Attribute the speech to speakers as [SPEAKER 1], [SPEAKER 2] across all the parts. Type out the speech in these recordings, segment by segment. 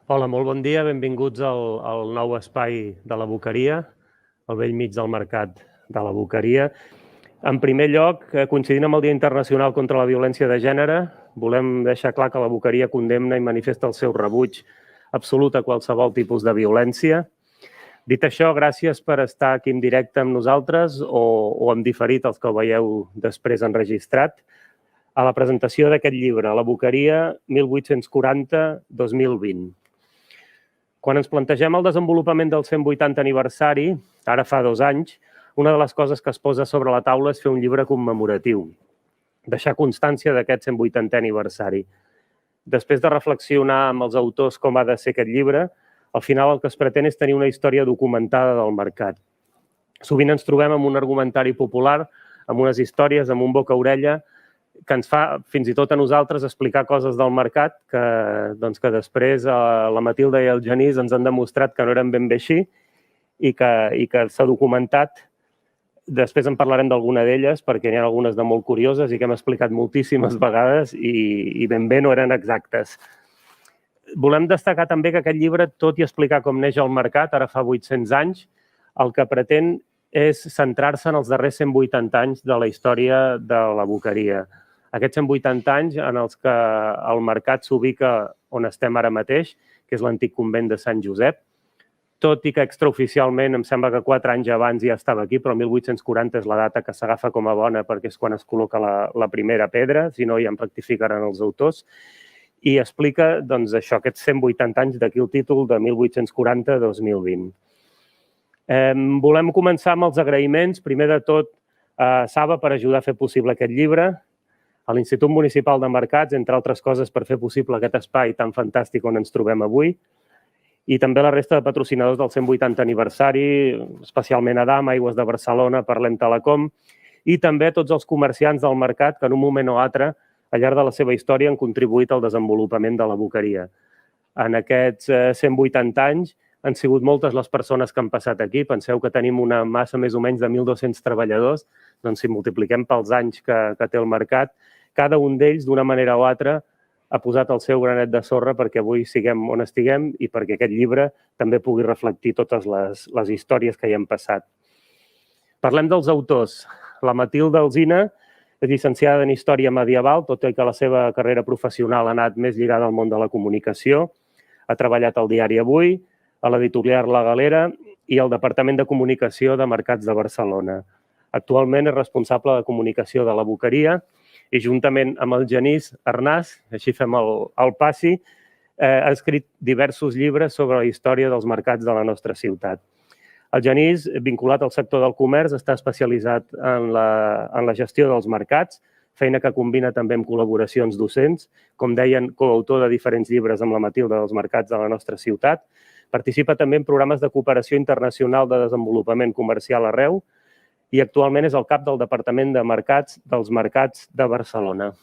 [SPEAKER 1] Hola, molt bon dia, benvinguts al nou espai de la Boqueria, al bell mig del mercat de la Boqueria. En primer lloc, coincidint amb el Dia Internacional contra la Violència de Gènere, volem deixar clar que la Boqueria condemna i manifesta el seu rebuig absolut a qualsevol tipus de violència. Dit això, gràcies per estar aquí en directe amb nosaltres o en diferit, els que ho veieu després enregistrat, a la presentació d'aquest llibre, La Boqueria 1840-2020. Quan ens plantegem el desenvolupament del 180 aniversari, ara fa 2 anys, una de les coses que es posa sobre la taula és fer un llibre commemoratiu, deixar constància d'aquest 180è aniversari. Després de reflexionar amb els autors com ha de ser aquest llibre, al final el que es pretén és tenir una història documentada del mercat. Sovint ens trobem amb un argumentari popular, amb unes històries, amb un boca-orella, que ens fa, fins i tot a nosaltres, explicar coses del mercat que després la Matilda i el Genís ens han demostrat que no eren ben bé així i que s'ha documentat. Després en parlarem d'alguna d'elles, perquè n'hi ha algunes de molt curioses i que hem explicat moltíssimes vegades i ben bé no eren exactes. Volem destacar també que aquest llibre, tot i explicar com neix el mercat, ara fa 800 anys, el que pretén és centrar-se en els darrers 180 anys de la història de la Boqueria. Aquests 180 anys en els que el mercat s'ubica on estem ara mateix, que és l'antic convent de Sant Josep, tot i que extraoficialment em sembla que 4 anys abans ja estava aquí, però 1840 és la data que s'agafa com a bona perquè és quan es col·loca la primera pedra, si no ja em rectificaran els autors, i explica això, aquests 180 anys, d'aquí el títol, de 1840-2020. Volem començar amb els agraïments, primer de tot a Saba per ajudar a fer possible aquest llibre, a l'Institut Municipal de Mercats, entre altres coses, per fer possible aquest espai tan fantàstic on ens trobem avui, i també la resta de patrocinadors del 180 aniversari, especialment Adam, Aigües de Barcelona, Parlem Telecom, i també tots els comerciants del mercat que en un moment o altre, al llarg de la seva història, han contribuït al desenvolupament de la Boqueria. En aquests 180 anys han sigut moltes les persones que han passat aquí. Penseu que tenim una massa més o menys de 1.200 treballadors, doncs si multipliquem pels anys que té el mercat, cada un d'ells, d'una manera o altra, ha posat el seu granet de sorra perquè avui siguem on estiguem i perquè aquest llibre també pugui reflectir totes les històries que hi han passat. Parlem dels autors. La Matilda Alsina és llicenciada en Història Medieval, tot i que la seva carrera professional ha anat més lligada al món de la comunicació. Ha treballat al diari Avui, a l'editorial La Galera i al Departament de Comunicació de Mercats de Barcelona. Actualment és responsable de comunicació de la Boqueria i juntament amb el Genís Arnàs, així fem el passi, ha escrit diversos llibres sobre la història dels mercats de la nostra ciutat. El Genís, vinculat al sector del comerç, està especialitzat en la gestió dels mercats, feina que combina també amb col·laboracions docents, com deien, coautor de diferents llibres amb la Matilda dels mercats de la nostra ciutat. Participa també en programes de cooperació internacional de desenvolupament comercial arreu i actualment és el cap del Departament de Mercats dels Mercats de Barcelona.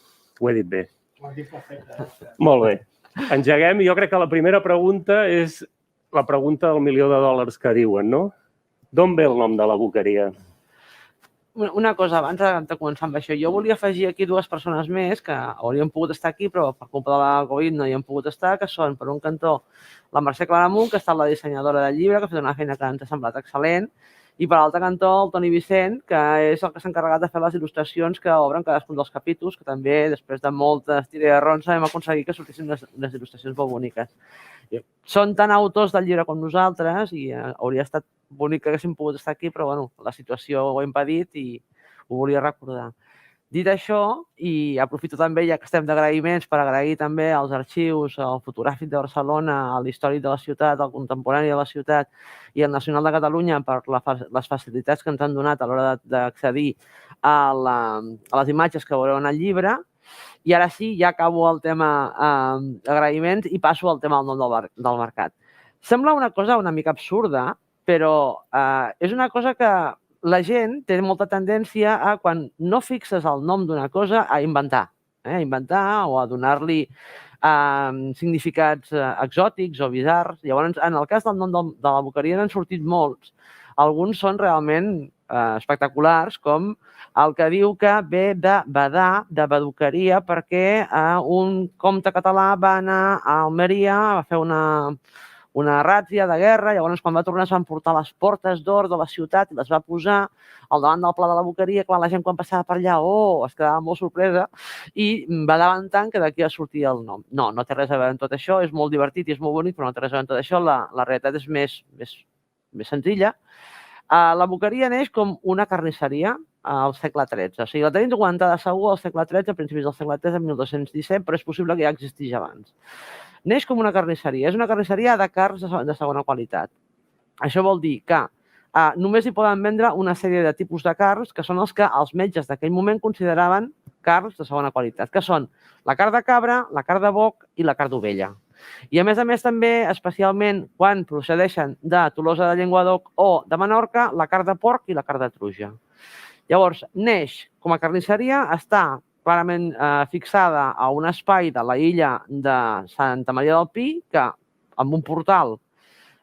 [SPEAKER 1] Ho he dit bé.
[SPEAKER 2] Ho has dit perfecte.
[SPEAKER 1] Molt bé. Engeguem i jo crec que la primera pregunta és la pregunta del $1.000.000 que diuen, no? D'on ve el nom de la Boqueria?
[SPEAKER 3] Una cosa, abans de començar amb això, jo volia afegir aquí 2 persones més que haurien pogut estar aquí, però per culpa de la Covid no hi han pogut estar, que són, per un cantó, la Mercè Claramunt, que ha estat la dissenyadora del llibre, que ha fet una feina que ens ha semblat excel·lent, i per l'altre cantó, el Toni Vicent, que és el que s'ha encarregat de fer les il·lustracions que obren cadascun dels capítols, que també, després de moltes tires de ronça, hem aconseguit que sortissin les il·lustracions molt boniques. Són tan autors del llibre com nosaltres i hauria estat bonic que haguéssim pogut estar aquí, però bueno, la situació ho ha impedit i ho volia recordar. Dit això, i aprofito també, ja que estem d'agraïments, per agrair també als arxius, al Fotogràfic de Barcelona, a l'Històric de la ciutat, al Contemporani de la ciutat i al Nacional de Catalunya per les facilitats que ens han donat a l'hora d'accedir a les imatges que veureu en el llibre. I ara sí, ja acabo el tema agraïments i passo al tema del nom del mercat. Sembla una cosa una mica absurda, però és una cosa que la gent té molta tendència a, quan no fixes el nom d'una cosa, a inventar. A inventar o a donar-li significats exòtics o bizarrs. Llavors, en el cas del nom de la Boqueria n'han sortit molts. Alguns són realment espectaculars, com el que diu que ve de badar, de baduqueria, perquè un comte català va anar a Almeria a fer una ràtzia de guerra, llavors quan va tornar es van portar les portes d'or de la ciutat i les va posar al davant del pla de la boqueria. Clar, la gent quan passava per allà, es quedava molt sorpresa i va davantant que d'aquí sortia el nom. No té res a veure amb tot això, és molt divertit i és molt bonic, però no té res a veure amb tot això, la realitat és més senzilla. La boqueria neix com una carnisseria al segle XIII. O sigui, la tenim documentada segur al segle XIII, a principis del segle XIII, en 1217, però és possible que ja existís abans. Neix com una carnisseria. És una carnisseria de carns de segona qualitat. Això vol dir que només hi poden vendre una sèrie de tipus de carns que són els que els metges d'aquell moment consideraven carns de segona qualitat, que són la carn de cabra, la carn de boc i la carn d'ovella. I a més també, especialment quan procedeixen de Tolosa de Llenguadoc o de Menorca, la carn de porc i la carn de truja. Llavors, neix com a carnisseria, està clarament fixada a un espai de la illa de Santa Maria del Pi, que amb un portal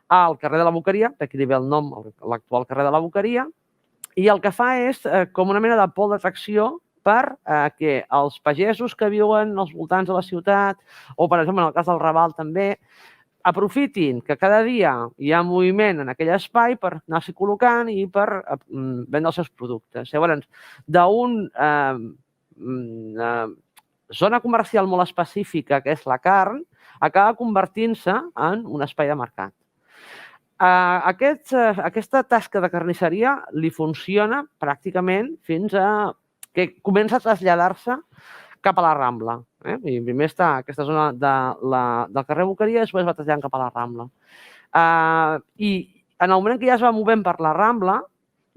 [SPEAKER 3] al carrer de la Boqueria, d'aquí li ve el nom, l'actual carrer de la Boqueria, i el que fa és com una mena de pol d'atracció per que els pagesos que viuen als voltants de la ciutat, o per exemple en el cas del Raval també, aprofitin que cada dia hi ha moviment en aquell espai per anar-s'hi col·locant i per vendre els seus productes. Llavors, d'una zona comercial molt específica, que és la carn, acaba convertint-se en un espai de mercat. Aquesta tasca de carnisseria li funciona pràcticament fins a que comença a traslladar-se cap a la Rambla. I primer està aquesta zona del carrer Boqueria i després va traslladant cap a la Rambla. I en el moment que ja es va movent per la Rambla,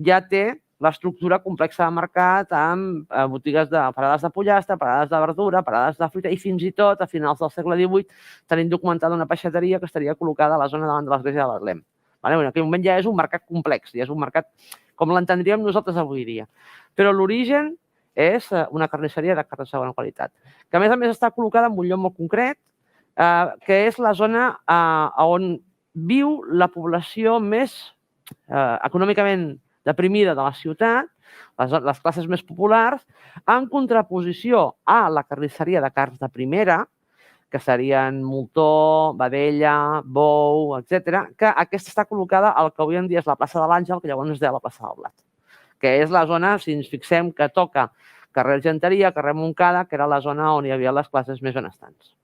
[SPEAKER 3] ja té l'estructura complexa de mercat amb botigues de parades de pollastre, parades de verdura, parades de fruita i fins i tot a finals del segle XVIII tenim documentada una peixateria que estaria col·locada a la zona davant de l'església de Betlem. En aquell moment ja és un mercat complex, ja és un mercat com l'entendríem nosaltres avui dia. Però l'origen és una carnisseria de carn de segona qualitat, que a més està col·locada en un lloc molt concret, que és la zona on viu la població més econòmicament deprimida de la ciutat, les classes més populars, en contraposició a la carnisseria de carns de primera, que serien moltó, vedella, bou, etc., que aquesta està col·locada al que avui en dia és la plaça de l'Àngel, que llavors es deia la plaça del Blat, que és la zona, si ens fixem, que toca carrer Argenteria, carrer Montcada, que era la zona on hi havia les classes més benestants.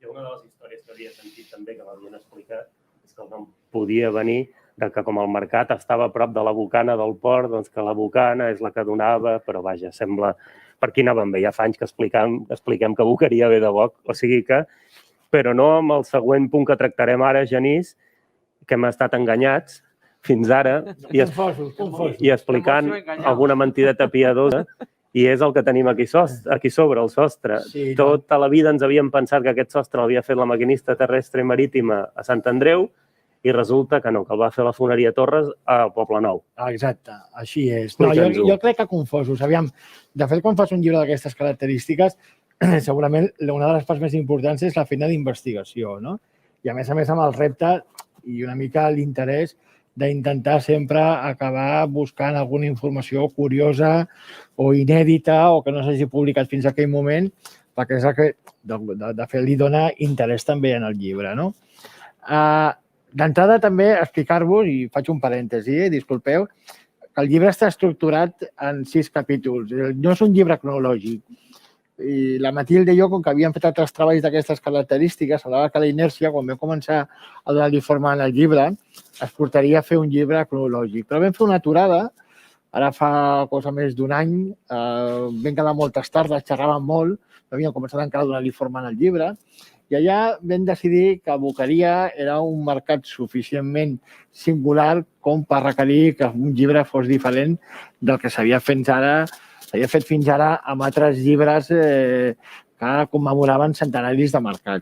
[SPEAKER 1] I una de les històries que havia sentit també, que m'havien explicat, és que el nom podia venir que com el mercat estava a prop de la bocana del port, doncs que la bocana és la que donava, però vaja, sembla... Per aquí anàvem bé, ja fa anys que expliquem que boqueria ve de boc, o sigui que... Però no amb el següent punt que tractarem ara, Genís, que hem estat enganyats fins ara i explicant alguna mentideta piadosa, i és el que tenim aquí sobre, el sostre. Tota la vida ens havíem pensat que aquest sostre l'havia fet la maquinista terrestre i marítima a Sant Andreu, i resulta que no, que el va fer la Foneria Torres al Poble Nou.
[SPEAKER 2] Exacte, així és. No, jo crec que confosos. Aviam, de fet, quan fas un llibre d'aquestes característiques, segurament una de les parts més importants és la feina d'investigació, no? I a més amb el repte i una mica l'interès d'intentar sempre acabar buscant alguna informació curiosa o inèdita o que no s'hagi publicat fins a aquell moment, perquè és el que, de fet, li dona interès també en el llibre, no? D'entrada també explicar-vos, i faig un parèntesi, disculpeu, que el llibre està estructurat en 6 capítols. No és un llibre cronològic. I la Matilde i jo, com que havíem fet altres treballs d'aquestes característiques, alhora que la inèrcia, quan vam començar a donar-li forma en el llibre, es portaria a fer un llibre cronològic. Però vam fer una aturada, ara fa cosa més d'un any, vam quedar moltes tardes, xerràvem molt, havíem començat encara a donar-li forma en el llibre, i allà vam decidir que Boqueria era un mercat suficientment singular com per requerir que un llibre fos diferent del que s'havia fet fins ara amb altres llibres que commemoraven centenaris de mercat.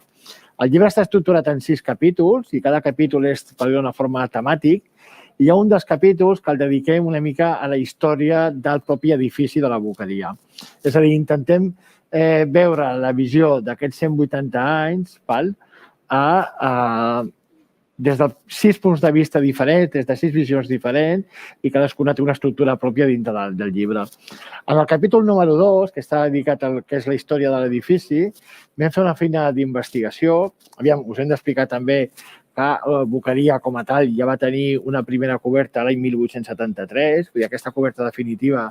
[SPEAKER 2] El llibre està estructurat en 6 capítols i cada capítol és, per dir-ho d'una forma, temàtic. I hi ha un dels capítols que el dediquem una mica a la història del propi edifici de la Boqueria. És a dir, intentem veure la visió d'aquests 180 anys des de 6 punts de vista diferents, des de 6 visions diferents, i cadascuna té una estructura pròpia dintre del llibre. En el capítol número 2, que està dedicat al que és la història de l'edifici, vam fer una feina d'investigació. Aviam, us hem d'explicar també que Boqueria, com a tal, ja va tenir una primera coberta l'any 1873. Vull dir, aquesta coberta definitiva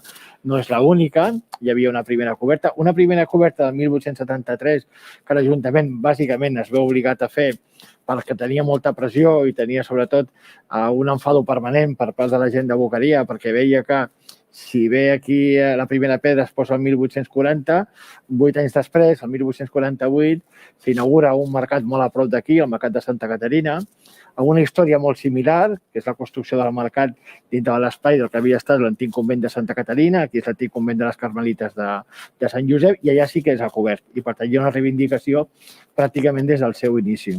[SPEAKER 2] no és l'única. Hi havia una primera coberta. Una primera coberta del 1873 que l'Ajuntament, bàsicament, es veu obligat a fer perquè tenia molta pressió i tenia, sobretot, un enfado permanent per part de la gent de Boqueria, perquè veia que si bé aquí la primera pedra es posa el 1840, 8 anys després, el 1848, s'inaugura un mercat molt a prop d'aquí, el Mercat de Santa Caterina, amb una història molt similar, que és la construcció del mercat dintre de l'espai del que havia estat l'antic convent de Santa Caterina, aquí és l'antic convent de les Carmelites de Sant Josep, i allà sí que és a cobert. I per tant hi ha una reivindicació pràcticament des del seu inici.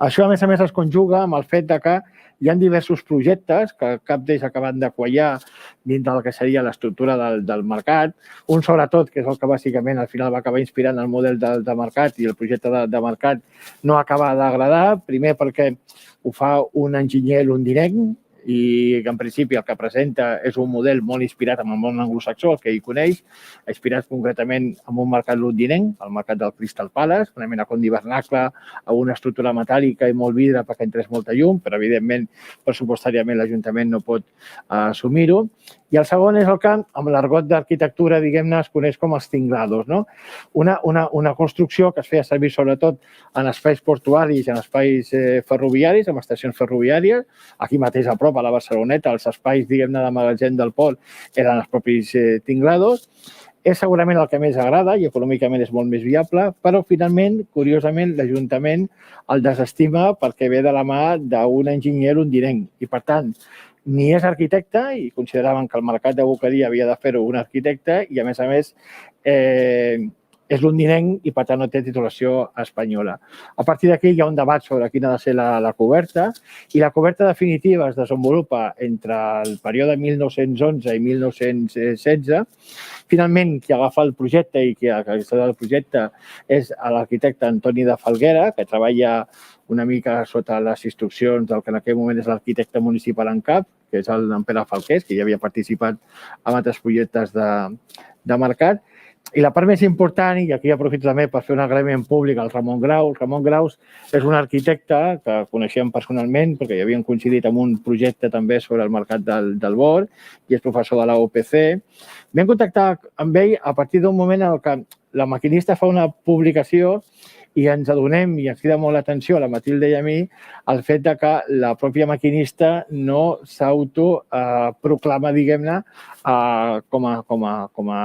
[SPEAKER 2] Això, a més, es conjuga amb el fet que hi ha diversos projectes que cap d'ells acaben de quallar dintre del que seria l'estructura del mercat. Un, sobretot, que és el que bàsicament al final va acabar inspirant el model de mercat i el projecte de mercat, no acaba d'agradar. Primer perquè ho fa un enginyer londinenc i que en principi el que presenta és un model molt inspirat en el món anglosaxó, el que ell coneix, inspirat concretament en un mercat londinenc, el mercat del Crystal Palace, una mena com d'hivernacle, amb una estructura metàl·lica i molt vidre perquè entrés molta llum, però evidentment, pressupostàriament, l'Ajuntament no pot assumir-ho. I el segon és el que, amb l'argot d'arquitectura, diguem-ne, es coneix com els tinglados, no? Una construcció que es feia servir sobretot en espais portuaris, en espais ferroviaris, en estacions ferroviàries, aquí mateix a prop, a la Barceloneta, els espais, diguem-ne, de magatzem del port eren els propis tinglados. És segurament el que més agrada i econòmicament és molt més viable, però finalment, curiosament, l'Ajuntament el desestima perquè ve de la mà d'un enginyer londinenc i, per tant, ni és arquitecte i consideraven que el mercat de Boqueria havia de fer-ho un arquitecte i, a més, és londinenc i, per tant, no té titulació espanyola. A partir d'aquí hi ha un debat sobre quina ha de ser la coberta i la coberta definitiva es desenvolupa entre el període 1911 i 1916. Finalment, qui agafa el projecte i qui agafa el projecte és l'arquitecte Antoni de Falguera, que treballa una mica sota les instruccions del que en aquell moment és l'arquitecte municipal en cap, que és el Pere Falqués, que ja havia participat en altres projectes de mercat. I la part més important, i aquí aprofito també per fer un agraïment públic al Ramon Graus. Ramon Graus és un arquitecte que coneixem personalment perquè ja havien coincidit en un projecte també sobre el mercat del Bor i és professor de la UPC. Vam contactar amb ell a partir d'un moment en què la Maquinista fa una publicació i ens adonem, i ens crida molt l'atenció a la Matilde i a mi, el fet que la pròpia Maquinista no s'autoproclama, diguem-ne, com a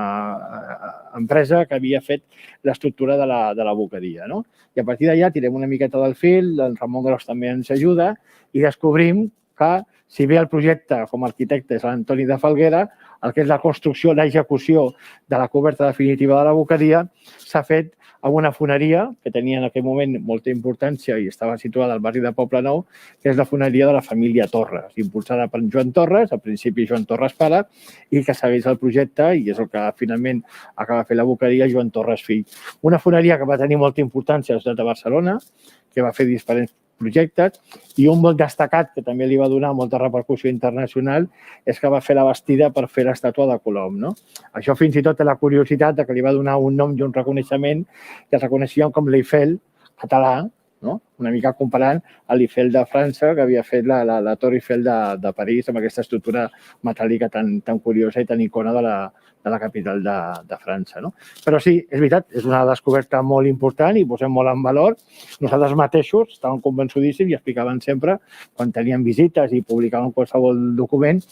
[SPEAKER 2] empresa que havia fet l'estructura de la Boqueria. I a partir d'allà tirem una miqueta del fil, el Ramon Gros també ens ajuda i descobrim que, si bé el projecte com a arquitecte és l'Antoni de Falguera, el que és la construcció, l'execució de la coberta definitiva de la Boqueria s'ha fet amb una foneria que tenia en aquell moment molta importància i estava situada al barri de Poblenou, que és la foneria de la família Torres, impulsada per Joan Torres, al principi Joan Torres pare, i que segueix el projecte i és el que finalment acaba fent la Boqueria, Joan Torres fill. Una foneria que va tenir molta importància a la ciutat de Barcelona, que va fer diferents projectes, i un molt destacat, que també li va donar molta repercussió internacional, és que va fer la bastida per fer l'estàtua de Colom. Això fins i tot té la curiositat que li va donar un nom i un reconeixement que el reconeixien com l'Eiffel català, una mica comparant a l'Eiffel de França, que havia fet la Torre Eiffel de París, amb aquesta estructura metàl·lica tan curiosa i tan icona de la capital de França. Però sí, és veritat, és una descoberta molt important i posem molt en valor. Nosaltres mateixos estàvem convençudíssims i explicaven sempre, quan teníem visites i publicaven qualsevol document,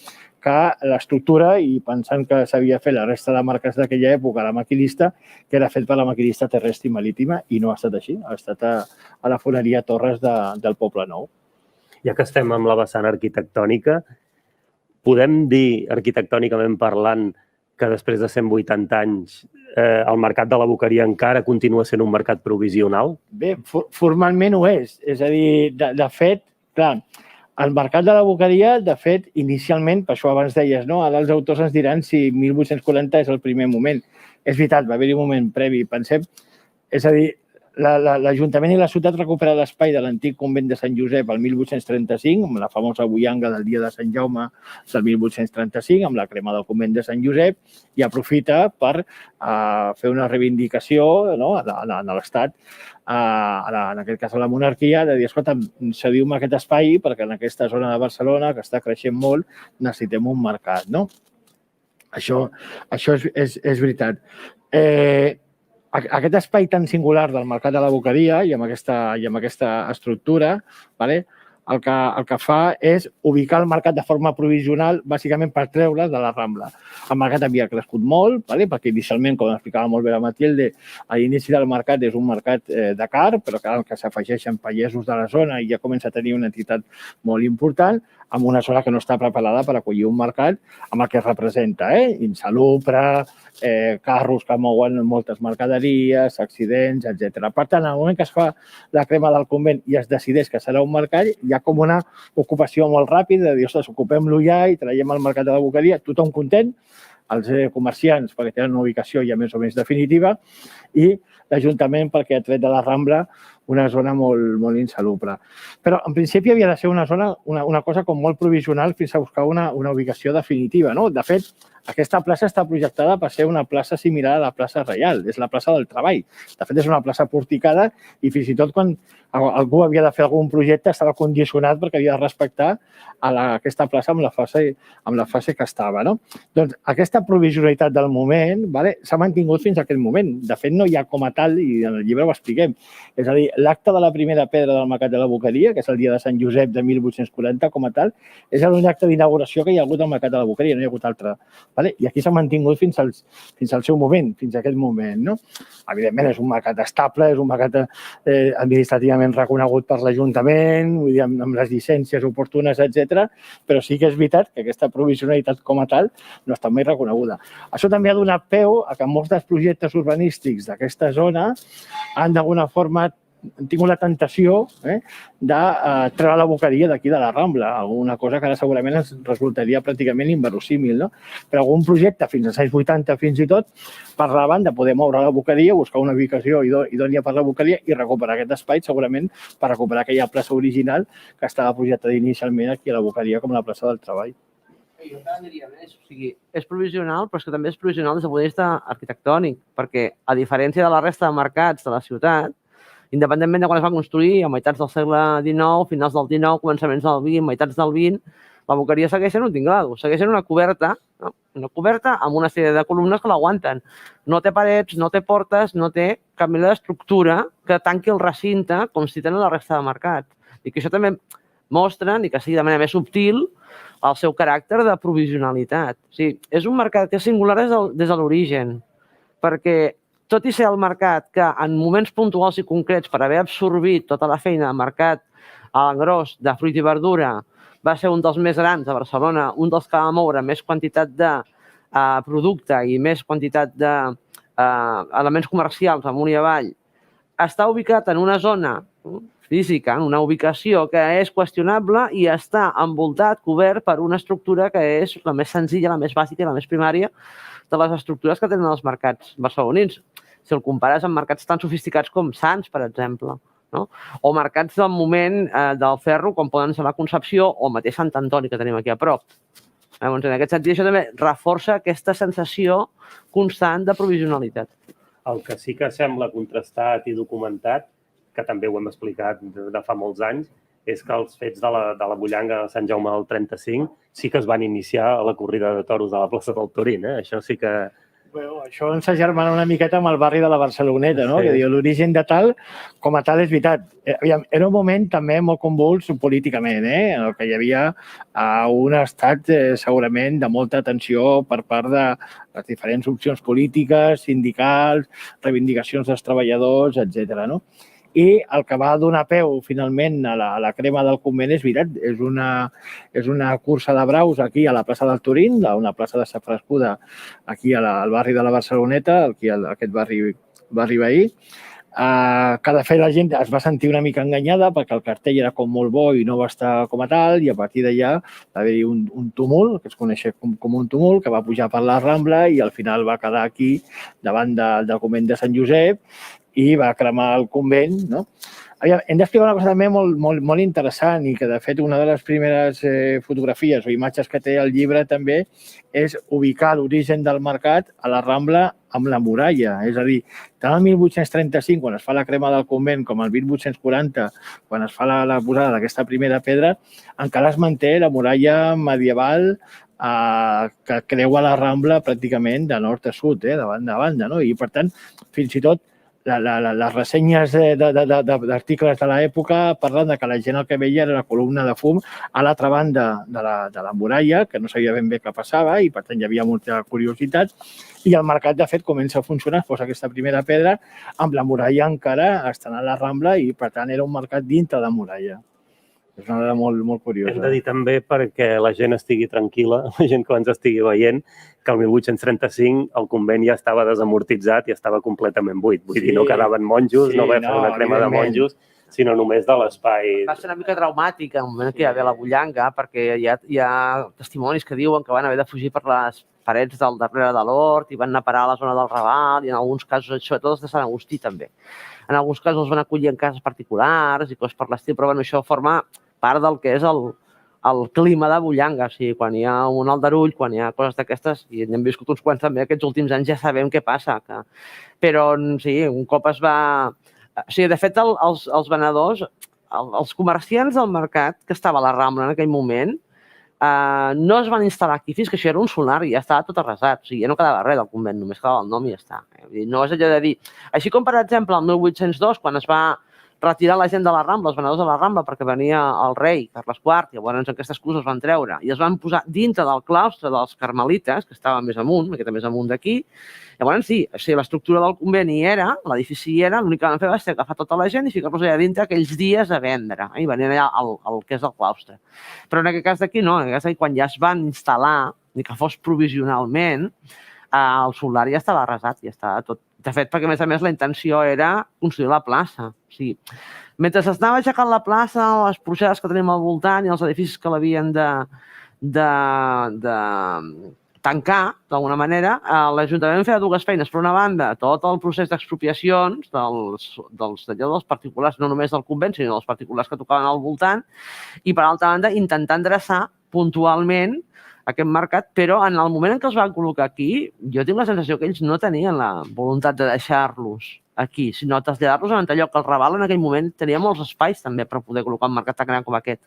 [SPEAKER 2] que l'estructura, i pensant que s'havia fet la resta de marques d'aquella època, la Maquinista, que era fet per la Maquinista terrestre i marítima, i no ha estat així. Ha estat a la foneria Torres del Poblenou.
[SPEAKER 1] Ja que estem amb la vessant arquitectònica, podem dir, arquitectònicament parlant, que després de 180 anys el mercat de la Boqueria encara continua sent un mercat provisional?
[SPEAKER 2] Bé, formalment ho és. És a dir, de fet, clar, el mercat de la Boqueria, de fet, inicialment, per això abans deies, ara els autors ens diran si 1840 és el primer moment. És veritat, va haver-hi un moment previ. Pensem, és a dir, l'Ajuntament i la ciutat recuperen l'espai de l'antic convent de Sant Josep el 1835, amb la famosa bullanga del dia de Sant Jaume del 1835, amb la crema del convent de Sant Josep, i aprofita per fer una reivindicació a l'Estat, en aquest cas a la monarquia, de dir, escolta, cediu-me aquest espai perquè en aquesta zona de Barcelona, que està creixent molt, necessitem un mercat, no? Això és veritat. Aquest espai tan singular del mercat de la Boqueria i amb aquesta estructura, el que fa és ubicar el mercat de forma provisional, bàsicament per treure's de la Rambla. El mercat havia crescut molt, perquè inicialment, com explicava molt bé la Matilde, a l'inici del mercat és un mercat de car, però que s'afegeixen pagesos de la zona i ja comença a tenir una entitat molt important, amb una zona que no està preparada per acollir un mercat amb el que representa, insalubre, carros que mouen moltes mercaderies, accidents, etc. Per tant, en el moment que es fa la crema del convent i es decideix que serà un mercat, hi ha com una ocupació molt ràpida de dir, ostres, ocupem-lo ja i traiem el mercat de la Boqueria, tothom content, els comerciants perquè tenen una ubicació ja més o menys definitiva i l'Ajuntament perquè ha tret de la Rambla una zona molt insalubre. Però, en principi, havia de ser una zona, una cosa com molt provisional fins a buscar una ubicació definitiva. De fet, aquesta plaça està projectada per ser una plaça similar a la plaça Reial, és la plaça del Treball. De fet, és una plaça porticada i fins i tot quan algú havia de fer algun projecte estava condicionat perquè havia de respectar aquesta plaça amb la fase que estava. Doncs aquesta provisionalitat del moment s'ha mantingut fins a aquest moment. De fet, no hi ha com a tal, i en el llibre ho expliquem, és a dir, l'acte de la primera pedra del Mercat de la Boqueria, que és el dia de Sant Josep de 1840 com a tal, és l'únic acte d'inauguració que hi ha hagut al Mercat de la Boqueria, no hi ha hagut altre. I aquí s'ha mantingut fins al seu moment, fins a aquest moment. Evidentment, és un mercat estable, és un mercat administrativament reconegut per l'Ajuntament, amb les llicències oportunes, etc. Però sí que és veritat que aquesta provisionalitat com a tal no està mai reconeguda. Això també ha donat peu a que molts dels projectes urbanístics d'aquesta zona han d'alguna forma tingut la tentació de treure la Boqueria d'aquí de la Rambla, alguna cosa que ara segurament ens resultaria pràcticament inverossímil, però algun projecte fins als anys 80 fins i tot parlaven de poder moure la Boqueria, buscar una ubicació idònia per la Boqueria i recuperar aquest espai segurament per recuperar aquella plaça original que estava projectada inicialment aquí a la Boqueria com la plaça del Treball.
[SPEAKER 3] Jo encara diria més, o sigui, és provisional, però és que també és provisional des del punt de vista arquitectònic, perquè a diferència de la resta de mercats de la ciutat, independentment de quan es va construir, a meitats del segle XIX, finals del XIX, començaments del XX, meitats del XX, la Boqueria segueix sent un tinglado, segueix sent una coberta amb una sèrie de columnes que l'aguanten. No té parets, no té portes, no té cap mena d'estructura que tanqui el recinte com si tenen la resta de mercats. I que això també mostra, ni que sigui de manera més subtil, el seu caràcter de provisionalitat. O sigui, és un mercat que és singular des de l'origen, perquè tot i ser el mercat que en moments puntuals i concrets per haver absorbit tota la feina de mercat a l'engròs de fruita i verdura va ser un dels més grans de Barcelona, un dels que va moure més quantitat de producte i més quantitat d'elements comercials amunt i avall, està ubicat en una zona física, en una ubicació que és qüestionable i està envoltat, cobert per una estructura que és la més senzilla, la més bàsica i la més primària de les estructures que tenen els mercats barcelonins. Si el compares amb mercats tan sofisticats com Sants, per exemple, o mercats del moment del ferro, com poden ser la Concepció o el mateix Sant Antoni, que tenim aquí a prop. Llavors, en aquest sentit, això també reforça aquesta sensació constant de provisionalitat.
[SPEAKER 1] El que sí que sembla contrastat i documentat, que també ho hem explicat de fa molts anys, és que els fets de la bullanga de Sant Jaume del 35 sí que es van iniciar a la corrida de toros de la plaça del Torín. Això sí que...
[SPEAKER 2] Això ens agermana una miqueta amb el barri de la Barceloneta, que diu l'origen de tal, com a tal és veritat. Era un moment també molt convuls políticament, en el que hi havia un estat segurament de molta tensió per part de les diferents opcions polítiques, sindicals, reivindicacions dels treballadors, etc. I el que va donar peu finalment a la crema del convent és veritat, és una cursa de braus aquí a la plaça del Torín, una plaça de Safrescuda aquí al barri de la Barceloneta, aquí aquest barri veí, que de fet la gent es va sentir una mica enganyada perquè el cartell era com molt bo i no va estar com a tal i a partir d'allà va haver-hi un tumult, que es coneix com un tumult, que va pujar per la Rambla i al final va quedar aquí davant del convent de Sant Josep i va cremar el convent, no? Hem d'explicar una cosa també molt interessant i que, de fet, una de les primeres fotografies o imatges que té el llibre també és ubicar l'origen del mercat a la Rambla amb la muralla. És a dir, tant el 1835, quan es fa la crema del convent, com el 1840, quan es fa la posada d'aquesta primera pedra, encara es manté la muralla medieval que creua la Rambla pràcticament de nord a sud, de banda a banda. I, per tant, fins i tot les ressenyes d'articles de l'època parlen que la gent el que veia era la columna de fum a l'altra banda de la muralla, que no sabia ben bé què passava i, per tant, hi havia molta curiositat. I el mercat, de fet, comença a funcionar, es posa aquesta primera pedra, amb la muralla encara estant a la Rambla i, per tant, era un mercat dintre de la muralla. És una dada molt curiosa.
[SPEAKER 1] Hem de dir també, perquè la gent estigui tranquil·la, la gent que ens estigui veient, que el 1835 el convent ja estava desamortitzat i estava completament buit. Vull dir, no quedaven monjos, no va fer una crema de monjos, sinó només de l'espai.
[SPEAKER 3] Va ser una mica traumàtic el moment que hi va haver la Bullanga, perquè hi ha testimonis que diuen que van haver de fugir per les parets del darrere de l'hort i van anar a parar a la zona del Raval i en alguns casos, sobretot els de Sant Agustí també. En alguns casos els van acollir en cases particulars i coses per l'estil, però això forma part del que és el clima de Bullanga. O sigui, quan hi ha un aldarull, quan hi ha coses d'aquestes, i n'hem viscut uns quants també aquests últims anys, ja sabem què passa. Però sí, un cop es va... O sigui, de fet, els venedors, els comerciants del mercat que estava a la Rambla en aquell moment, no es van instal·lar aquí fins que això era un solar i ja estava tot arrasat. O sigui, ja no quedava res del convent, només quedava el nom i ja està. No és allò de dir... Així com, per exemple, el 1802, quan es va retirar la gent de la Rambla, els venedors de la Rambla, perquè venia el rei, Carles IV, i llavors aquestes excuses es van treure i es van posar dintre del claustre dels carmelites, que estava més amunt, una miqueta més amunt d'aquí. Llavors, sí, l'estructura del convent hi era, l'edifici hi era, l'únic que van fer va ser agafar tota la gent i ficar-los allà dintre aquells dies a vendre, i venien allà al que és el claustre. Però en aquest cas d'aquí no, en aquest cas d'aquí, quan ja es van instal·lar, ni que fos provisionalment, el solar ja estava arrasat, ja estava tot. De fet, perquè a més la intenció era construir la plaça. O sigui, mentre s'anava aixecant la plaça, les porxades que tenim al voltant i els edificis que l'havien de tancar, d'alguna manera, l'Ajuntament feia dues feines. Per una banda, tot el procés d'expropiacions dels particulars, no només del convent, sinó dels particulars que tocaven al voltant, i per altra banda, intentar endreçar puntualment aquest mercat, però en el moment en què els van col·locar aquí, jo tinc la sensació que ells no tenien la voluntat de deixar-los aquí, sinó traslladar-los a un altre lloc. El Raval en aquell moment tenia molts espais també per poder col·locar un mercat tan gran com aquest.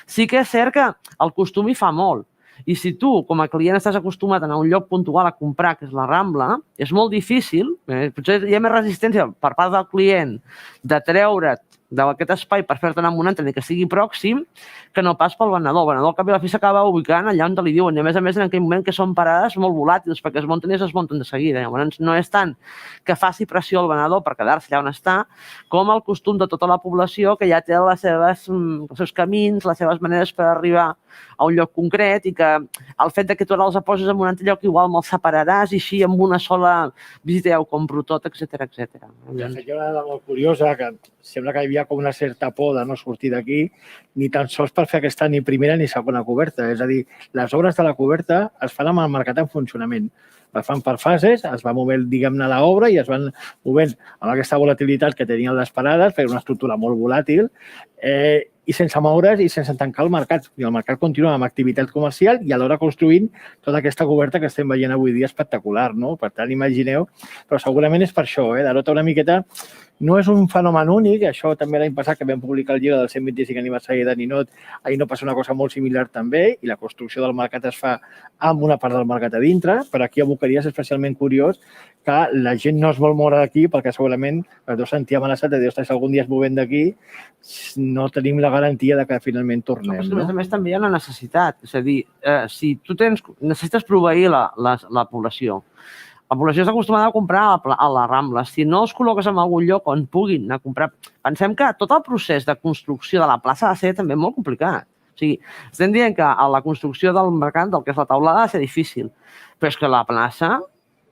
[SPEAKER 3] Sí que és cert que el costum hi fa molt. I si tu, com a client, estàs acostumat a anar a un lloc puntual a comprar, que és la Rambla, és molt difícil, potser hi ha més resistència per part del client de treure't d'aquest espai per fer-te anar amb un altre ni que sigui pròxim, que no pas pel venedor. El venedor al cap i a la fi s'acaba ubicant allà on li diuen. I a més, en aquell moment que són parades molt volàtils, perquè es munten i es desmunten de seguida. Llavors, no és tant que faci pressió al venedor per quedar-se allà on està, com el costum de tota la població que ja té els seus camins, les seves maneres per arribar a un lloc concret i que el fet que tu ara els poses en un altre lloc igual me'ls separaràs i així amb una sola visita ja ho compro tot, etc.
[SPEAKER 2] De fet, hi ha una dada molt curiosa que sembla que hi havia com una certa por de no sortir d'aquí ni tan sols per fer aquesta ni primera ni segona coberta. És a dir, les obres de la coberta es fan amb el mercat en funcionament. Es fan per fases, es va movent, diguem-ne, l'obra i es van movent amb aquesta volatilitat que tenien les parades, feia una estructura molt volàtil, i sense moure's i sense tancar el mercat. I el mercat continua amb activitat comercial i alhora construint tota aquesta coberta que estem veient avui dia espectacular, no? Per tant, imagineu, però segurament és per això, denota una miqueta. No és un fenomen únic, això també l'any passat que vam publicar el llibre del 125 aniversari de Ninot, ahir no passa una cosa molt similar també, i la construcció del mercat es fa amb una part del mercat a dintre, però aquí a Boqueries és especialment curiós que la gent no es vol moure d'aquí perquè segurament es deu sentir amenaçat de dir, ostres, si algun dia es movem d'aquí, no tenim la garantia de que finalment tornem.
[SPEAKER 3] A més, també hi ha una necessitat. És a dir, si tu necessites proveir la població, la població està acostumada a comprar a la Rambla. Si no els col·loques en algun lloc on puguin anar a comprar... Pensem que tot el procés de construcció de la plaça ha de ser també molt complicat. O sigui, estem dient que la construcció del mercat, del que és la taulada, ha de ser difícil. Però és que la plaça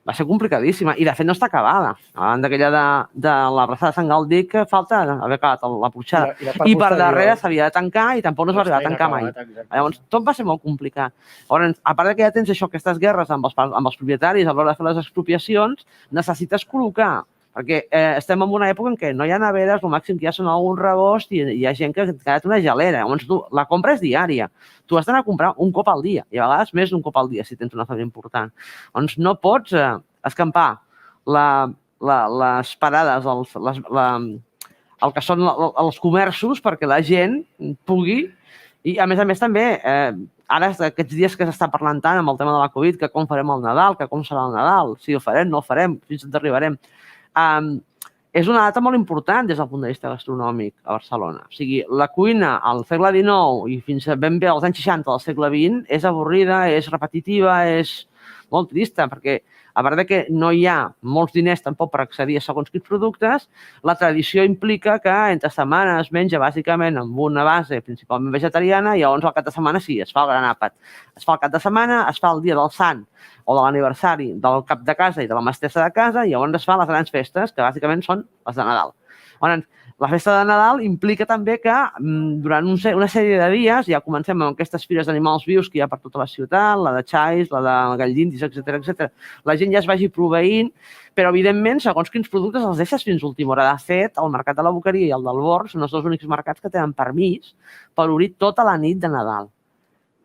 [SPEAKER 3] va ser complicadíssima i, de fet, no està acabada. A banda aquella de la plaça de Sant Galdí que falta haver acabat la porxada. I per darrere s'havia de tancar i tampoc no es va arribar a tancar mai. Llavors, tot va ser molt complicat. Llavors, a part que ja tens això, aquestes guerres amb els propietaris a l'hora de fer les expropiacions, necessites col·locar Perquè estem en una època en què no hi ha neveres, el màxim que hi ha són algun rebost i hi ha gent que ha quedat una gelera. Llavors, la compra és diària. Tu has d'anar a comprar un cop al dia, i a vegades més d'un cop al dia, si tens una família important. Doncs no pots escampar les parades, el que són els comerços perquè la gent pugui. I, a més també, ara aquests dies que s'està parlant tant amb el tema de la Covid, que com farem el Nadal, que com serà el Nadal, si ho farem, no el farem, fins on arribarem. És una data molt important des del punt de vista gastronòmic a Barcelona. O sigui, la cuina al segle XIX i fins ben bé als anys 60 del segle XX és avorrida, és repetitiva, és molt trista, perquè a part que no hi ha molts diners tampoc per accedir a segons quins productes, la tradició implica que entre setmanes es menja bàsicament amb una base principalment vegetariana i llavors al cap de setmana sí, es fa el gran àpat. Es fa el cap de setmana, es fa el dia del sant o de l'aniversari del cap de casa i de la mestressa de casa i llavors es fan les grans festes, que bàsicament són les de Nadal. Llavors, la festa de Nadal implica també que durant una sèrie de dies, ja comencem amb aquestes fires d'animals vius que hi ha per tota la ciutat, la de xais, la de gall d'indis, etc. La gent ja es vagi proveint, però evidentment, segons quins productes els deixes fins a última hora. De fet, el mercat de la Boqueria i el del Bord són els dos únics mercats que tenen permís per obrir tota la nit de Nadal.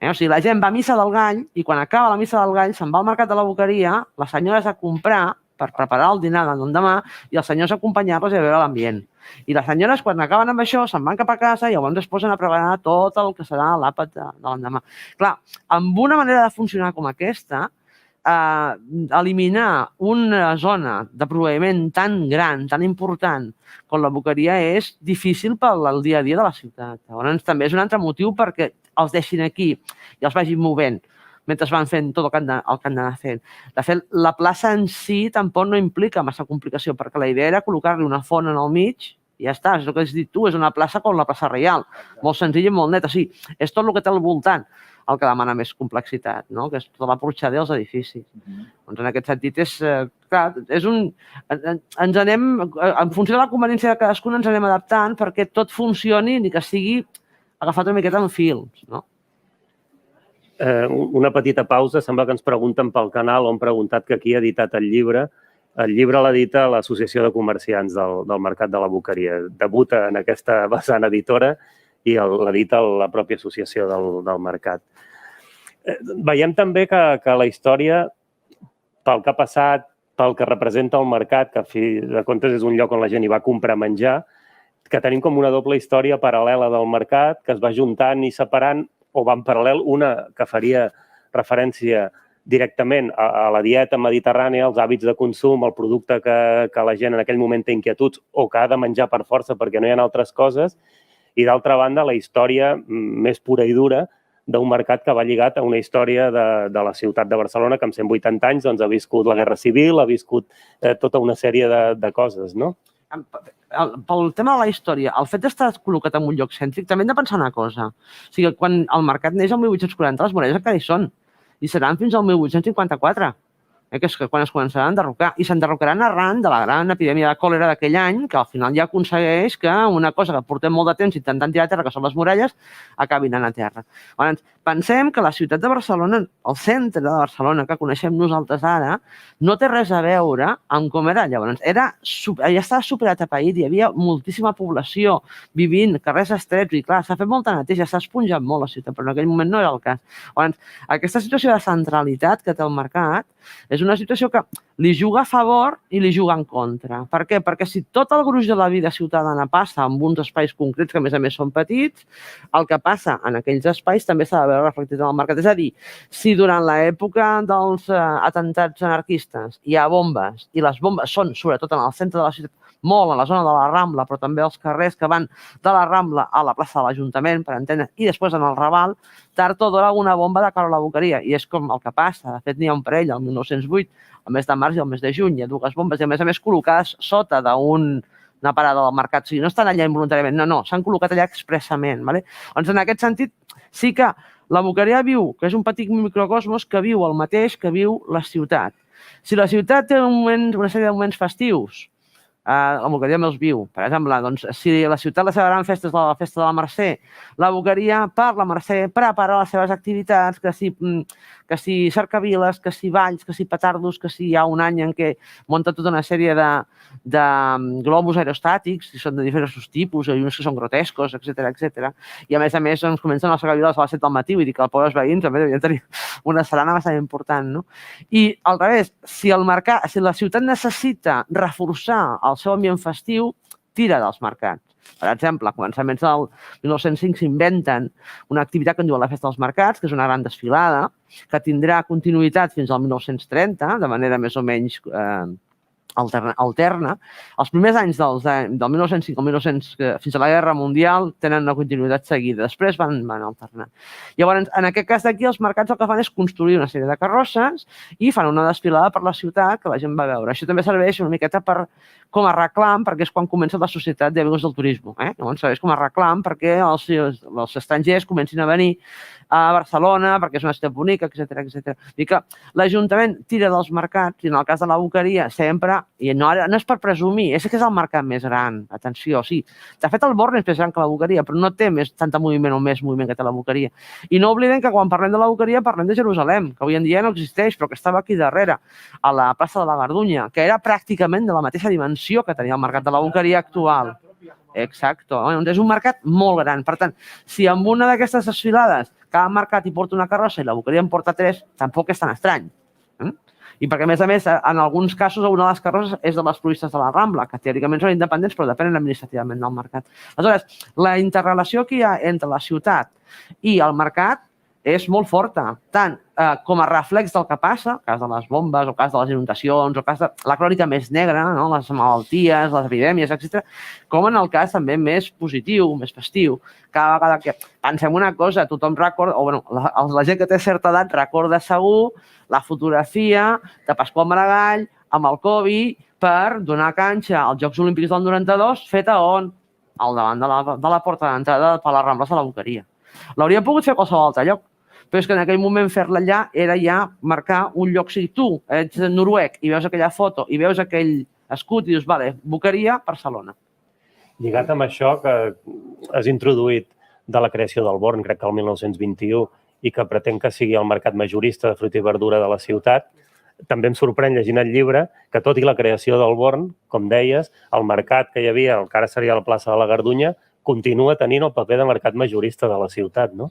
[SPEAKER 3] O sigui, la gent va a missa del gall i quan acaba la missa del gall se'n va al mercat de la Boqueria, les senyores a comprar per preparar el dinar de l'endemà i els senyors a acompanyar-los i a veure l'ambient. I les senyores, quan acaben amb això, se'n van cap a casa i llavors es posen a preparar tot el que serà l'àpat de l'endemà. Clar, amb una manera de funcionar com aquesta, eliminar una zona de proveïment tan gran, tan important com la Boqueria és difícil pel dia a dia de la ciutat. Llavors, també és un altre motiu perquè els deixin aquí i els vagin movent mentre van fent tot el que han d'anar fent. De fet, la plaça en si tampoc no implica massa complicació, perquè la idea era col·locar-li una font en el mig i ja està, és el que has dit tu, és una plaça com la plaça Reial, molt senzilla i molt neta. Sí, és tot el que té al voltant el que demana més complexitat, no? Que és tota la porxada dels edificis. Doncs en aquest sentit, ens anem, en funció de la conveniència de cadascun, ens anem adaptant perquè tot funcioni ni que sigui agafat una miqueta en fils, no?
[SPEAKER 1] Una petita pausa. Sembla que ens pregunten pel canal o han preguntat que qui ha editat el llibre. El llibre l'edita l'Associació de Comerciants del Mercat de la Boqueria. Debuta en aquesta vessant editora i l'edita la pròpia associació del mercat. Veiem també que la història, pel que ha passat, pel que representa el mercat, que a fi de comptes és un lloc on la gent hi va comprar menjar, que tenim com una doble història paral·lela del mercat, que es va juntant i separant, o va en paral·lel, una que faria referència directament a la dieta mediterrània, als hàbits de consum, al producte que la gent en aquell moment té inquietuds o que ha de menjar per força perquè no hi ha altres coses, i d'altra banda la història més pura i dura d'un mercat que va lligat a una història de la ciutat de Barcelona que amb 180 anys doncs, ha viscut la Guerra Civil, ha viscut tota una sèrie de coses, no?
[SPEAKER 3] Pel tema de la història, el fet d'estar col·locat en un lloc cèntric, també hem de pensar una cosa. O sigui, quan el mercat neix el 1840, les muralles encara hi són. I seran fins al 1854, que és quan es començaran a enderrocar. I s'enderrocaran arran de la gran epidèmia de còlera d'aquell any, que al final ja aconsegueix que una cosa que portem molt de temps intentant tirar a terra, que són les muralles, acabin anant a terra. Llavors, pensem que la ciutat de Barcelona, el centre de Barcelona que coneixem nosaltres ara, no té res a veure amb com era llavors. Ja estava superatapeït, hi havia moltíssima població vivint, carrers estrets, i clar, s'ha fet molta neteja, s'ha esponjat molt la ciutat, però en aquell moment no era el cas. Llavors, aquesta situació de centralitat que té el mercat és una situació que li juga a favor i li juga en contra. Per què? Perquè si tot el gruix de la vida ciutadana passa en uns espais concrets, que a més són petits, el que passa en aquells espais també s'ha de veure reflectit en el mercat. És a dir, si durant l'època dels atemptats anarquistes hi ha bombes, i les bombes són sobretot en el centre de la ciutat, molt a la zona de la Rambla, però també als carrers que van de la Rambla a la plaça de l'Ajuntament, per entendre, i després en el Raval, tard o d'hora alguna bomba de cara a la Boqueria. I és com el que passa. De fet, n'hi ha un parell, el 1908, el mes de març i el mes de juny. Hi ha dues bombes, i a més col·locades sota d'una parada del mercat. O sigui, no estan allà involuntàriament, no, s'han col·locat allà expressament. Doncs en aquest sentit, sí que la Boqueria viu, que és un petit microcosmos que viu el mateix que viu la ciutat. Si la ciutat té una sèrie de moments festius, la Boqueria me'ls viu. Per exemple, doncs, si la ciutat la celebraran festes de la festa de la Mercè, la Boqueria per la Mercè prepara les seves activitats, que que si cercaviles, que si valls, que si petardos, que si hi ha un any en què munta tota una sèrie de globus aerostàtics, que són de diferents tipus, i uns que són grotescos, etc. I a més, doncs, comencen les cercaviles a les 7 del matí, vull dir que els pobres veïns també devien tenir una sarana bastant important, no? I al revés, si la ciutat necessita reforçar el seu ambient festiu, tira dels mercats. Per exemple, a començaments del 1905 s'inventen una activitat que en diuen la Festa dels Mercats, que és una gran desfilada, que tindrà continuïtat fins al 1930, de manera més o menys alterna. Els primers anys del 1905 al 1900, fins a la Guerra Mundial, tenen una continuïtat seguida. Després van alternant. Llavors, en aquest cas d'aquí, els mercats el que fan és construir una sèrie de carrosses i fan una desfilada per la ciutat que la gent va veure. Això també serveix una miqueta com a reclam, perquè és quan comença la societat d'amigos del turisme. Llavors serveix com a reclam perquè els estrangers comencin a venir a Barcelona, perquè és una ciutat bonica, etc. Vull dir que l'Ajuntament tira dels mercats, i en el cas de la Boqueria, sempre, i no és per presumir, és que és el mercat més gran, atenció, sí. De fet, el Born és més gran que la Boqueria, però no té tanta moviment o més moviment que té la Boqueria. I no oblidem que quan parlem de la Boqueria parlem de Jerusalem, que avui en dia no existeix, però que estava aquí darrere, a la plaça de la Gardunya, que era pràcticament de la mateixa dimensió que tenia el mercat de la Boqueria actual. Exacte. És un mercat molt gran. Per tant, si amb una d'aquestes desfilades cada mercat hi porta una carrossa i la Boqueria en porta 3, tampoc és tan estrany. I perquè, a més, en alguns casos, una de les carrosses és de les floristes de la Rambla, que teòricament són independents, però depenen administrativament del mercat. Aleshores, la interrelació que hi ha entre la ciutat i el mercat és molt forta, tant com a reflex del que passa, el cas de les bombes, el cas de les inundacions, el cas de la crònica més negra, les malalties, les epidèmies, etc., com en el cas també més positiu, més festiu. Cada vegada que pensem una cosa, tothom recorda, o la gent que té certa edat recorda segur la fotografia de Pasqual Maragall amb el Covid per donar canxa als Jocs Olímpics del 92, feta on? Al davant de la porta d'entrada per les Rambles de la Boqueria. L'hauria pogut fer a qualsevol altre lloc, però és que en aquell moment fer-la allà era ja marcar un lloc. Si tu ets noruec i veus aquella foto i veus aquell escut i dius, vale, Boqueria, Barcelona.
[SPEAKER 1] Lligat amb això que has introduït de la creació del Born, crec que el 1921, i que pretén que sigui el mercat majorista de fruita i verdura de la ciutat, també em sorprèn llegint el llibre que tot i la creació del Born, com deies, el mercat que hi havia, el que ara seria la plaça de la Gardunya, continua tenint el paper de mercat majorista de la ciutat, no?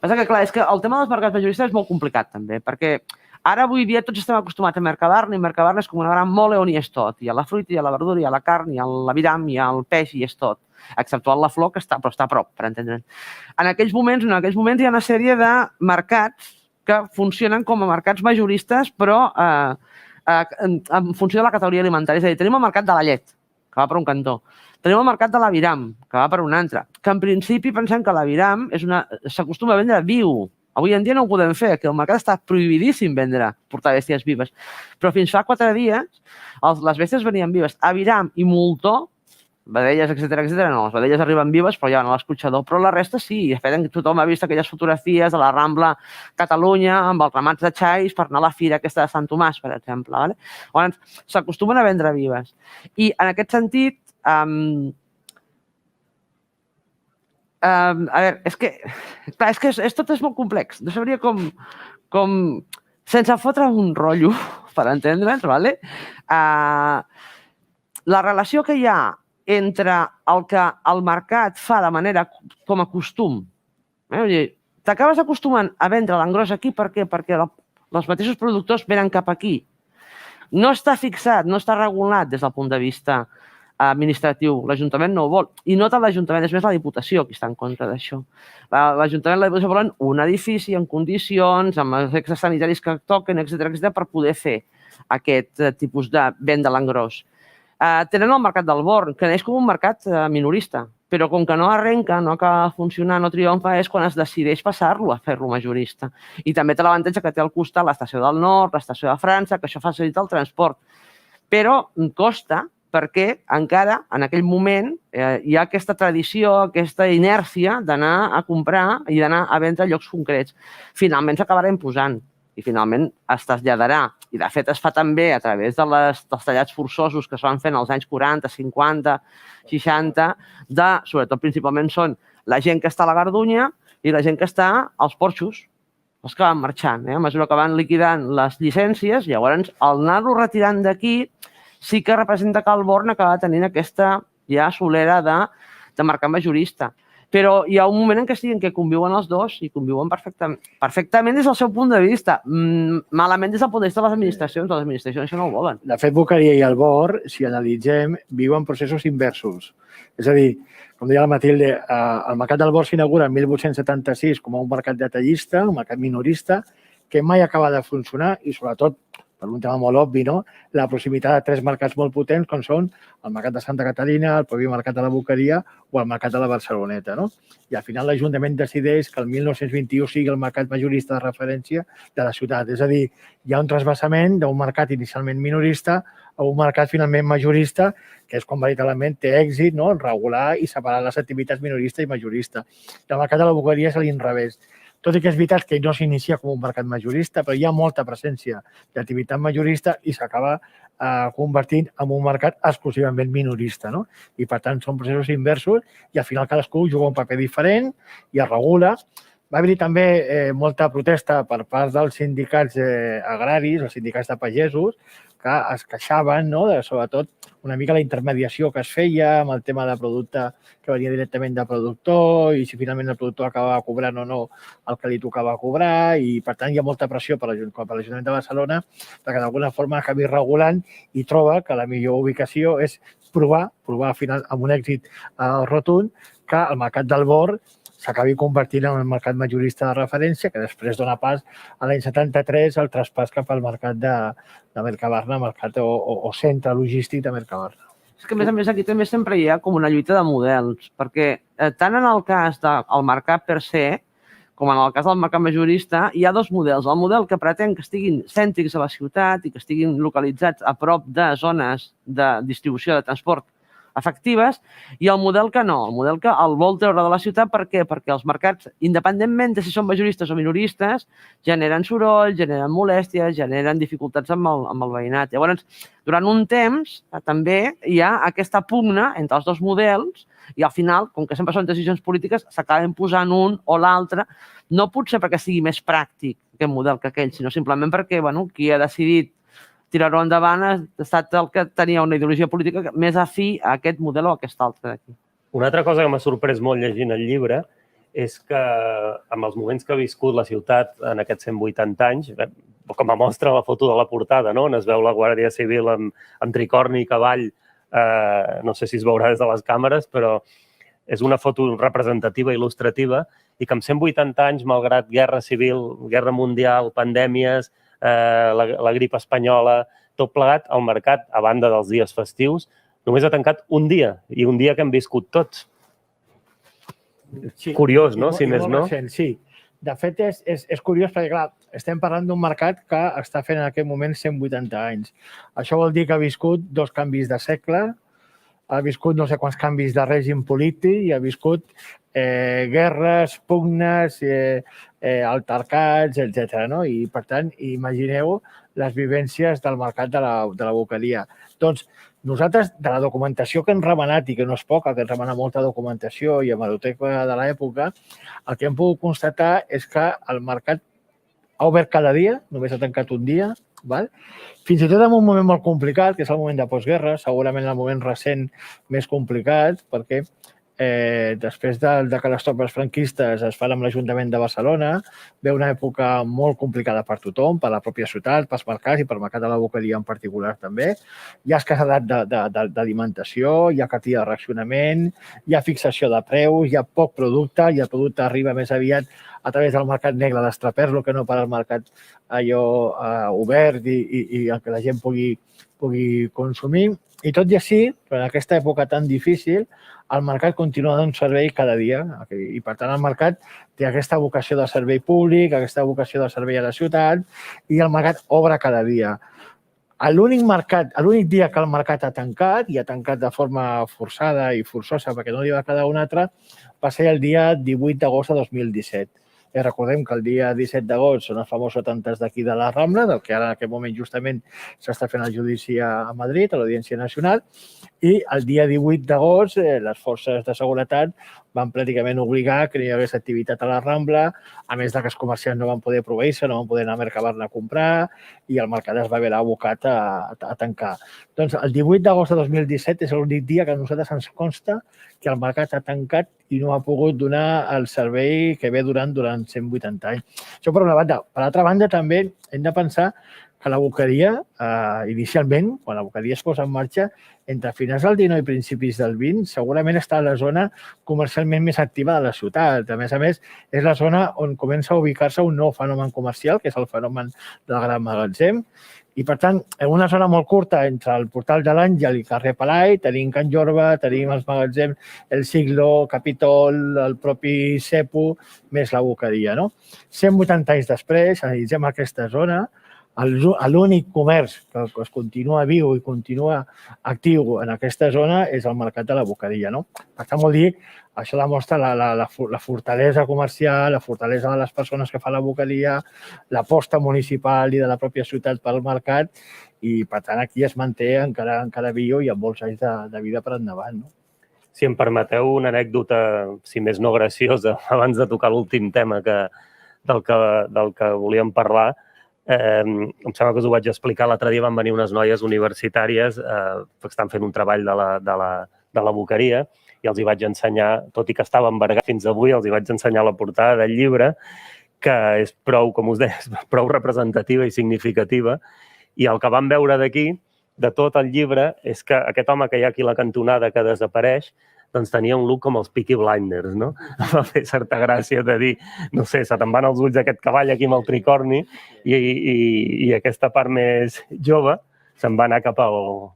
[SPEAKER 3] Passa que, clar, és que el tema dels mercats majoristes és molt complicat, també, perquè ara, avui dia, tots estem acostumats a Mercabarna, i Mercabarna és com una gran mole on hi és tot. Hi ha la fruita, hi ha la verdura, hi ha la carn, hi ha l'aviram, hi ha el peix, hi és tot, exceptuant la flor, que està a prop, per entendre'n. En aquells moments hi ha una sèrie de mercats que funcionen com a mercats majoristes, però en funció de la categoria alimentària. És a dir, tenim el mercat de la llet, que va per un cantó. Tenim el mercat de l'aviram, que va per un altre, que en principi pensem que l'aviram s'acostuma a vendre viu. Avui en dia no ho podem fer, que el mercat està prohibidíssim portar bèsties vives. Però fins fa 4 dies les bèsties venien vives. Aviram i moltó, vedelles, etc., no, les vedelles arriben vives, però ja no a l'escorxador, però la resta sí. De fet, tothom ha vist aquelles fotografies de la Rambla Catalunya amb els ramats de xais per anar a la fira aquesta de Sant Tomàs, per exemple. Llavors, s'acostumen a vendre vives. I en aquest sentit, a veure, és que tot és molt complex. No sabria com sense fotre un rotllo, per entendre'ns, la relació que hi ha entre el que el mercat fa de manera com a costum. T'acabes acostumant a vendre l'engròs aquí, per què? Perquè els mateixos productors venen cap aquí. No està fixat, no està regulat des del punt de vista administratiu. L'Ajuntament no ho vol. I no tant l'Ajuntament, és més la Diputació qui està en contra d'això. L'Ajuntament i la Diputació volen un edifici en condicions, amb els extras sanitaris que toquen, etc., per poder fer aquest tipus de venda a l'engròs. Tenen el mercat del Born, que neix com un mercat minorista, però com que no arrenca, no acaba de funcionar, no triomfa, és quan es decideix passar-lo a fer-lo majorista. I també té l'avantatge que té al costat l'estació del Nord, l'estació de França, que això facilita el transport. Però costa, perquè encara en aquell moment hi ha aquesta tradició, aquesta inèrcia d'anar a comprar i d'anar a vendre a llocs concrets. Finalment s'acabarà imposant i finalment es traslladarà. I de fet es fa també a través dels tallats forçosos que es van fent als anys 40, 50, 60, sobretot principalment són la gent que està a la Gardunya i la gent que està als porxos. els que van marxant, a mesura que van liquidant les llicències, llavors al anar-lo retirant d'aquí sí que representa que el Born acaba tenint aquesta ja solera de mercat majorista. Però hi ha un moment en què conviuen els dos i conviuen perfectament des del seu punt de vista. Malament des del punt de vista de les administracions. Les administracions això no ho volen.
[SPEAKER 2] De fet, Boqueria i el Born, si analitzem, viuen processos inversos. És a dir, com deia la Matilde, el mercat del Born s'inaugura en 1876 com un mercat detallista, un mercat minorista, que mai acaba de funcionar i, sobretot, per un tema molt obvi, la proximitat de tres mercats molt potents com són el mercat de Santa Caterina, el propi mercat de la Boqueria o el mercat de la Barceloneta. I al final l'Ajuntament decideix que el 1921 sigui el mercat majorista de referència de la ciutat. És a dir, hi ha un trasbassament d'un mercat inicialment minorista a un mercat finalment majorista, que és quan veritablement té èxit regular i separar les activitats minorista i majorista. El mercat de la Boqueria és a l'inrevés. Tot i que és veritat que no s'inicia com un mercat majorista, però hi ha molta presència d'activitat majorista i s'acaba convertint en un mercat exclusivament minorista. I, per tant, són processos inversos i, al final, cadascú juga un paper diferent i es regula. Va haver-hi també molta protesta per part dels sindicats agraris, els sindicats de pagesos, que es queixaven, sobretot, una mica la intermediació que es feia amb el tema de producte que venia directament del productor i si finalment el productor acabava cobrant o no el que li tocava cobrar i, per tant, hi ha molta pressió per l'Ajuntament de Barcelona perquè d'alguna forma acabi regulant i troba que la millor ubicació és provar al final amb un èxit rotund que el mercat del Born s'acabi convertint en un mercat majorista de referència que després dona pas a l'any 73 el traspàs cap al mercat de Mercabarna, mercat o centre logístic de Mercabarna.
[SPEAKER 3] És que, a més, aquí també sempre hi ha com una lluita de models, perquè tant en el cas del mercat per se com en el cas del mercat majorista, hi ha dos models. El model que pretén que estiguin cèntrics a la ciutat i que estiguin localitzats a prop de zones de distribució de transport efectives, i el model que no, el model que el vol treure de la ciutat. Per què? Perquè els mercats, independentment de si són majoristes o minoristes, generen soroll, generen molèsties, generen dificultats amb el veïnat. Llavors, durant un temps, també hi ha aquesta pugna entre els dos models i al final, com que sempre són decisions polítiques, s'acaben posant un o l'altre, no potser perquè sigui més pràctic aquest model que aquell, sinó simplement perquè qui ha decidit tirar-ho endavant ha estat el que tenia una ideologia política més afí a aquest model o a aquest altre d'aquí.
[SPEAKER 1] Una altra cosa que m'ha sorprès molt llegint el llibre és que amb els moments que ha viscut la ciutat en aquests 180 anys, com a mostra la foto de la portada, on es veu la Guàrdia Civil amb tricorni i cavall, no sé si es veurà des de les càmeres, però és una foto representativa, il·lustrativa, i que amb 180 anys, malgrat guerra civil, guerra mundial, pandèmies, la grip espanyola, tot plegat, el mercat, a banda dels dies festius, només ha tancat un dia, i un dia que hem viscut tots. Curiós, no? Si més no.
[SPEAKER 2] Sí. De fet, és curiós perquè, clar, estem parlant d'un mercat que està fent en aquest moment 180 anys. Això vol dir que ha viscut 2 canvis de segle, ha viscut no sé quants canvis de règim polític i ha viscut guerres, pugnes, altercats, etc. I, per tant, imagineu les vivències del mercat de la Boqueria. Doncs nosaltres, de la documentació que hem remenat, i que no és poca, que hem remenat molta documentació i hemeroteca de l'època, el que hem pogut constatar és que el mercat ha obert cada dia, només ha tancat un dia, fins i tot en un moment molt complicat, que és el moment de postguerra, segurament el moment recent més complicat, perquè després de que les tropes franquistes es fan amb l'Ajuntament de Barcelona, ve una època molt complicada per tothom, per la pròpia ciutat, pels mercats i per mercat de la Boqueria en particular també. Hi ha escassedat d'alimentació, hi ha cartilla de racionament, hi ha fixació de preus, hi ha poc producte, i el producte arriba més aviat a través del mercat negre d'Estraperlo que no per al mercat allò obert i en què la gent pugui consumir. I tot i així, en aquesta època tan difícil, el mercat continua donant servei cada dia i, per tant, el mercat té aquesta vocació de servei públic, aquesta vocació de servei a la ciutat i el mercat obre cada dia. L'únic dia que el mercat ha tancat, i ha tancat de forma forçada i forçosa perquè no li va quedar un altre, va ser el dia 18 d'agost de 2017. Recordem que el dia 17 d'agost són els famosos atemptats d'aquí de la Rambla, del que ara en aquest moment justament s'està fent el judici a Madrid, a l'Audiència Nacional, i el dia 18 d'agost les forces de seguretat van pràcticament obligar que no hi hagués activitat a la Rambla, a més que els comerciants no van poder proveir-se, no van poder anar a Mercabarna a comprar i el mercat es va haver abocat a tancar. Doncs el 18 d'agost de 2017 és l'únic dia que a nosaltres ens consta que el mercat ha tancat i no ha pogut donar el servei que ve durant 180 anys. Això per una banda. Per altra banda, també hem de pensar que la boqueria, inicialment, quan la boqueria es posa en marxa, entre finals del 19 i principis del 20, segurament està a la zona comercialment més activa de la ciutat. A més, és la zona on comença a ubicar-se un nou fenomen comercial, que és el fenomen del gran magatzem. I, per tant, en una zona molt curta entre el Portal de l'Àngel i carrer Palai, tenim Can Jorba, tenim els magatzems, el Siglo, Capitol, el propi Cepo, més la boqueria. 180 anys després, analitzem aquesta zona, l'únic comerç que es continua viu i continua actiu en aquesta zona és el mercat de la boqueria. Per tant, vol dir, això demostra la fortalesa comercial, la fortalesa de les persones que fan la boqueria, l'aposta municipal i de la pròpia ciutat pel mercat i, per tant, aquí es manté encara viu i amb molts anys de vida per endavant.
[SPEAKER 1] Si em permeteu una anècdota, si més no graciosa, abans de tocar l'últim tema del que volíem parlar, em sembla que us ho vaig explicar, l'altre dia van venir unes noies universitàries que estan fent un treball de la boqueria i els hi vaig ensenyar, tot i que estava embargat fins avui, els hi vaig ensenyar la portada del llibre, que és prou, com us deia, prou representativa i significativa. I el que vam veure d'aquí, de tot el llibre, és que aquest home que hi ha aquí a la cantonada que desapareix, doncs tenia un look com els Peaky Blinders, no? Em va fer certa gràcia de dir, no sé, se te'n van els ulls d'aquest cavall aquí amb el tricorni i aquesta part més jove se'n va anar cap al,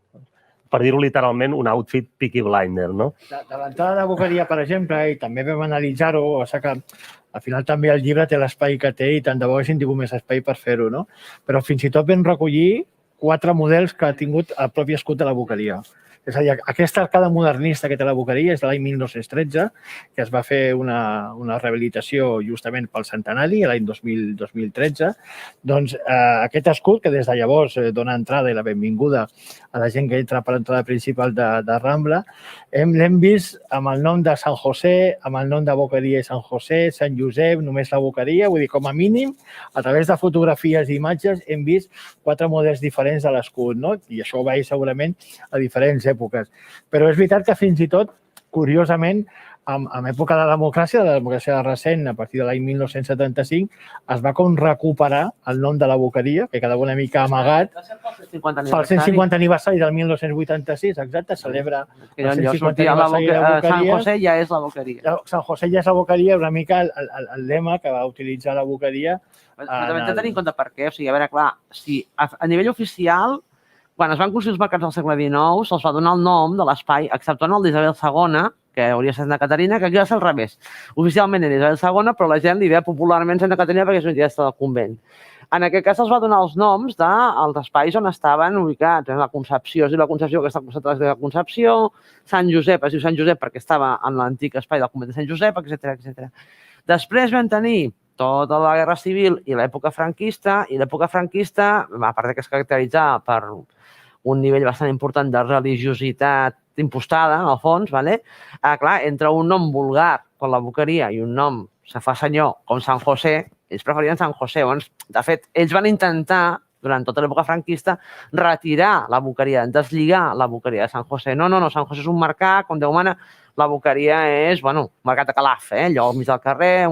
[SPEAKER 1] per dir-ho literalment, un outfit Peaky Blinder, no?
[SPEAKER 2] De l'entrada de boqueria, per exemple, i també vam analitzar-ho, o sigui que al final també el llibre té l'espai que té i tant de bo haguessin tingut més espai per fer-ho, no? Però fins i tot vam recollir 4 models que ha tingut el propi escut de la boqueria. És a dir, aquesta arcada modernista que té la boqueria és de l'any 1913, que es va fer una rehabilitació justament pel centenari, l'any 2013. Doncs aquest escut, que des de llavors dona entrada i la benvinguda a la gent que entra per l'entrada principal de Rambla, l'hem vist amb el nom de Sant José, amb el nom de Boqueria i Sant José, Sant Josep, només la boqueria. Vull dir, com a mínim, a través de fotografies i imatges, hem vist 4 models diferents de l'escut, no? I això ho veig segurament a diferents èpoques. Però és veritat que fins i tot, curiosament, en època de la democràcia recent, a partir de l'any 1975, es va com recuperar el nom de la boqueria, que quedava una mica amagat. Pel 150 aniversari del 1986, exacte, celebra el 150 aniversari de la boqueria.
[SPEAKER 3] Sant José ja és la boqueria.
[SPEAKER 2] Sant José ja és la boqueria, una mica el lema que va utilitzar la boqueria.
[SPEAKER 3] Però també hem de tenir en compte per què. O sigui, a veure, clar, si a nivell oficial, quan es van construir els mercats del segle XIX, se'ls va donar el nom de l'espai, exceptuant el d'Isabel II, que hauria estat Santa Caterina, que aquí va ser al revés. Oficialment era Isabel II, però la gent li veia popularment Santa Caterina perquè és una entidad del convent. En aquest cas se'ls va donar els noms dels espais on estaven ubicats. La Concepció es diu la Concepció, que està al costat de la Concepció. Sant Josep es diu Sant Josep perquè estava en l'antic espai del convent de Sant Josep, etc. Després vam tenir tota la Guerra Civil i l'època franquista, a part que es caracteritzava per un nivell bastant important de religiositat impostada, en el fons, clar, entre un nom vulgar, com la boqueria, i un nom, se fa senyor, com Sant José, ells preferien Sant José. De fet, ells van intentar, durant tota l'època franquista, retirar la boqueria, deslligar la boqueria de Sant José. No, Sant José és un mercat, com Déu mana, la boqueria és, un mercat de Calaf, allò al mig del carrer.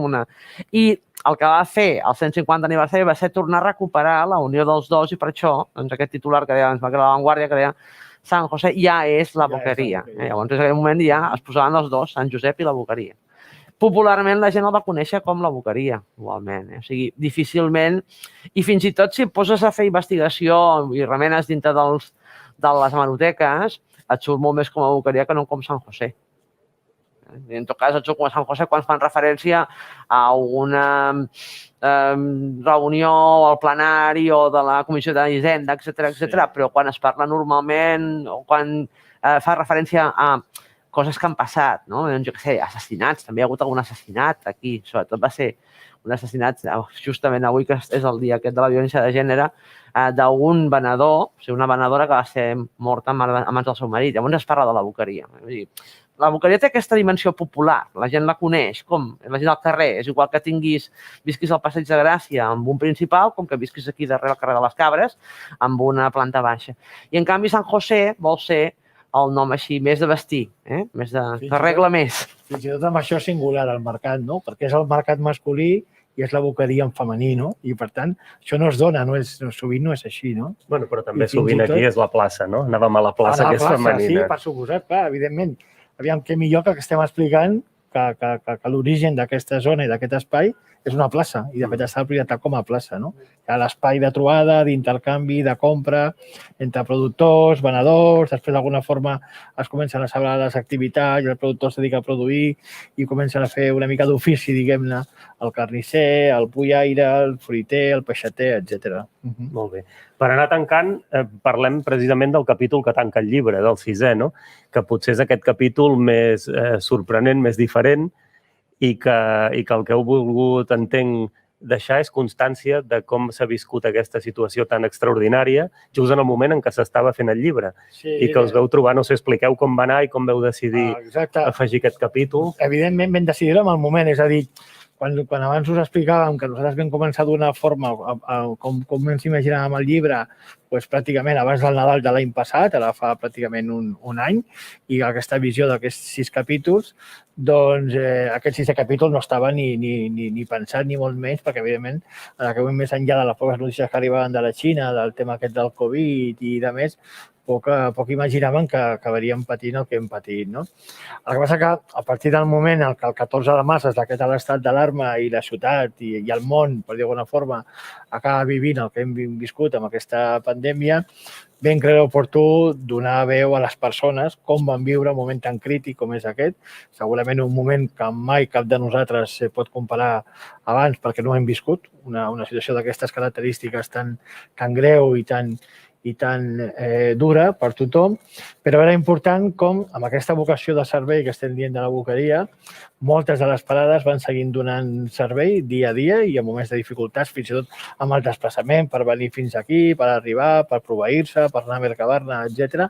[SPEAKER 3] I el que va fer el 150 aniversari va ser tornar a recuperar la unió dels dos i per això, aquest titular que deia, ens va quedar a l'avantguàrdia, que deia Sant José ja és la boqueria. Llavors, en aquell moment ja es posaven els dos, Sant Josep i la boqueria. Popularment la gent el va conèixer com la boqueria, igualment. O sigui, difícilment, i fins i tot si poses a fer investigació i remenes dintre de les hemeroteques, et surt molt més com a boqueria que no com Sant José. En tot cas, et surt com a Sant José quan fan referència a una reunió al plenari o de la Comissió d'Hisenda, etc. Però quan es parla normalment o quan fa referència a coses que han passat, no? Jo què sé, assassinats, també hi ha hagut algun assassinat aquí, sobretot va ser un assassinat, justament avui que és el dia aquest de la violència de gènere, d'un venedor, o sigui, una venedora que va ser morta a mans del seu marit. Llavors es parla de la boqueria. la Boqueria té aquesta dimensió popular, la gent la coneix, com la gent al carrer, és igual que visquis al Passeig de Gràcia amb un principal, com que visquis aquí darrere al carrer de les Cabres amb una planta baixa. I en canvi Sant José vol ser el nom així, més de vestir, més de... que arregla més.
[SPEAKER 2] Fins i tot amb això és singular al mercat, no? Perquè és el mercat masculí i és la Boqueria en femení, no? I, per tant, això no es dona, sovint no és així, no?
[SPEAKER 1] Bueno, però també sovint aquí és la plaça, no? Anàvem a la plaça, que és femenina.
[SPEAKER 2] Sí, per suposat, clar, evidentment. Aviam, què millor que estem explicant que l'origen d'aquesta zona i d'aquest espai és una plaça, i de fet està projectat com a plaça, no? Hi ha l'espai de trobada, d'intercanvi, de compra entre productors, venedors, després d'alguna forma es comencen a celebrar les activitats i el productor es dedica a produir i comencen a fer una mica d'ofici, diguem-ne, el carnisser, el puiaire, el fruiter, el peixater, etc.
[SPEAKER 1] Molt bé. Per anar tancant, parlem precisament del capítol que tanca el llibre, del 6è, no? Que potser és aquest capítol més sorprenent, més diferent, i que el que heu volgut, entenc, deixar és constància de com s'ha viscut aquesta situació tan extraordinària just en el moment en què s'estava fent el llibre. I que us veu trobar, no sé, expliqueu com va anar i com veu decidir afegir aquest capítol.
[SPEAKER 2] Evidentment vam decidir-ho en el moment, és a dir, quan abans us explicàvem que nosaltres vam començar d'una forma, com ens imaginàvem el llibre, doncs pràcticament abans del Nadal de l'any passat, ara fa pràcticament un any, i aquesta visió d'aquests 6 capítols, doncs aquest 6è capítol no estava ni pensat ni molt menys, perquè evidentment en aquell moment més enllà de les poques notícies que arribaven de la Xina, del tema aquest del Covid i de més, poc imaginaven que acabaríem patint el que hem patit, no? El que passa que a partir del moment en què el 14 de març es decreta l'estat d'alarma i la ciutat i el món, per dir d'alguna forma, acaba vivint el que hem viscut amb aquesta pandèmia, vam creure oportú donar veu a les persones com van viure un moment tan crític com és aquest. Segurament un moment que mai cap de nosaltres pot comparar abans perquè no hem viscut una situació d'aquestes característiques tan greu i tan dura per tothom, però era important com, amb aquesta vocació de servei que estem dient de la Boqueria, moltes de les parades van seguint donant servei dia a dia i en moments de dificultats, fins i tot amb el desplaçament per venir fins aquí, per arribar, per proveir-se, per anar a Mercabarna, etc.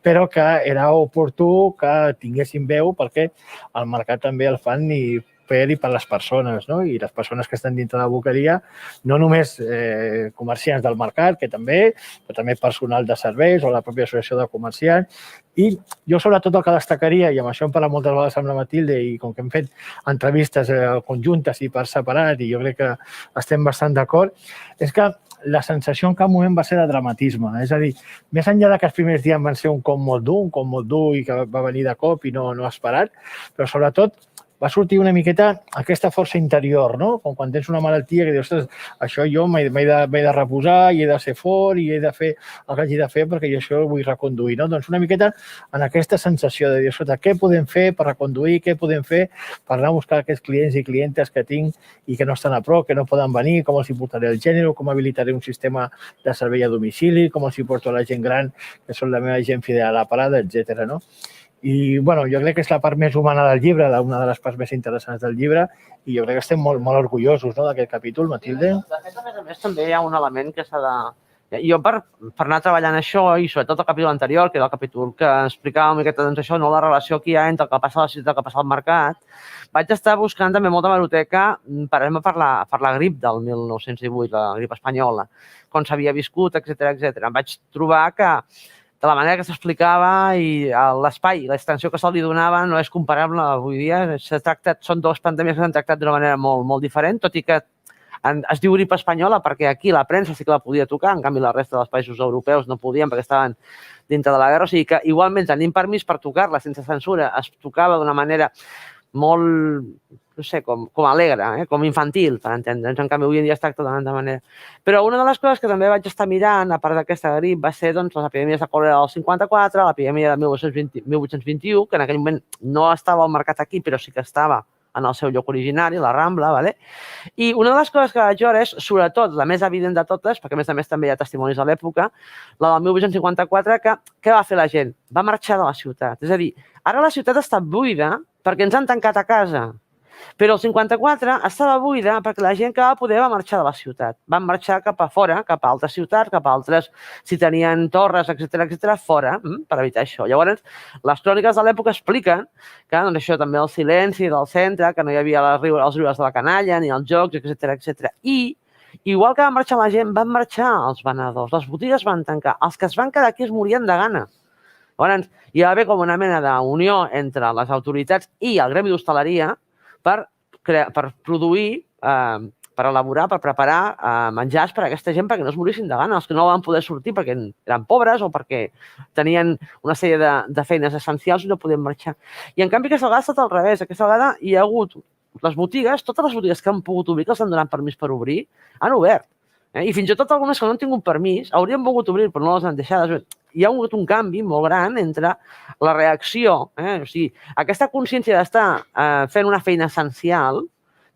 [SPEAKER 2] Però que era oportú que tinguessin veu perquè el mercat també el fan i per i per les persones, no? I les persones que estan dintre de la Boqueria, no només comerciants del mercat, que també, però també personal de serveis o la pròpia associació de comerciants. I jo sobretot el que destacaria, i amb això hem parlat moltes vegades amb la Matilde i com que hem fet entrevistes conjuntes i per separat i jo crec que estem bastant d'acord, és que la sensació en cap moment va ser de dramatisme. És a dir, més enllà que els primers dies van ser un cop molt dur i que va venir de cop i no esperat, però sobretot va sortir una miqueta aquesta força interior, no? Com quan tens una malaltia que dius, ostres, això jo m'he de reposar i he de ser fort i he de fer el que hagi de fer perquè jo això ho vull reconduir, no? Doncs una miqueta en aquesta sensació de dir, ostres, què podem fer per reconduir, què podem fer per anar a buscar aquests clients i clientes que tinc i que no estan a prop, que no poden venir, com els hi portaré el gènere, com habilitaré un sistema de servei a domicili, com els hi porto a la gent gran, que són la meva gent fidel a la parada, etc. No? I, bueno, jo crec que és la part més humana del llibre, una de les parts més interessants del llibre, i jo crec que estem molt orgullosos d'aquest capítol, Matilde.
[SPEAKER 3] De fet, a més, també hi ha un element que s'ha de... Jo, per anar treballant això, i sobretot el capítol anterior, que era el capítol que explicava una miqueta això, no, la relació que hi ha entre el que passa a la ciutat i el que passa al mercat, vaig estar buscant també molta hemeroteca per la grip del 1918, la grip espanyola, com s'havia viscut, etc. Em vaig trobar que de la manera que s'explicava i l'espai i l'extensió que se li donava no és comparable avui dia. Són dues pandèmies que s'han tractat d'una manera molt diferent, tot i que es diu grip espanyola perquè aquí la premsa sí que la podia tocar, en canvi la resta dels països europeus no podien perquè estaven dintre de la guerra. O sigui que igualment tenim permís per tocar-la sense censura. Es tocava d'una manera molt, no sé, com alegre, com infantil, per entendre'ns. En canvi, avui en dia es tracta d'una altra manera. Però una de les coses que també vaig estar mirant, a part d'aquesta grip, va ser les epidèmies de còlera del 54, l'epidèmia de 1821, que en aquell moment no estava al mercat aquí, però sí que estava en el seu lloc originari, la Rambla, i una de les coses que vaig veure és, sobretot, la més evident de totes, perquè a més també hi ha testimonis de l'època, la del 1854, que què va fer la gent? Va marxar de la ciutat. És a dir, ara la ciutat està buida perquè ens han tancat a casa. Però el 54 estava buida perquè la gent que va poder va marxar de la ciutat. Van marxar cap a fora, cap a altres ciutats, cap a altres, si tenien torres, etc, fora, per evitar això. Llavors, les cròniques de l'època expliquen que doncs, això també el silenci del centre, que no hi havia els riures de la canalla, ni els jocs, etc. I, igual que van marxar la gent, van marxar els venedors, les botigues van tancar, els que es van quedar aquí es morien de gana. Llavors, hi va haver com una mena d'unió entre les autoritats i el gremi d'hostaleria per produir, per elaborar, per preparar menjars per a aquesta gent perquè no es morissin de gana, els que no van poder sortir perquè eren pobres o perquè tenien una sèrie de feines essencials i no podien marxar. I en canvi aquesta vegada ha estat al revés, aquesta vegada hi ha hagut les botigues, totes les botigues que han pogut obrir, que els han donat permís per obrir, han obert. I fins i tot algunes que no han tingut permís haurien pogut obrir, però no les han deixades. Hi ha hagut un canvi molt gran entre la reacció, o sigui, aquesta consciència d'estar fent una feina essencial,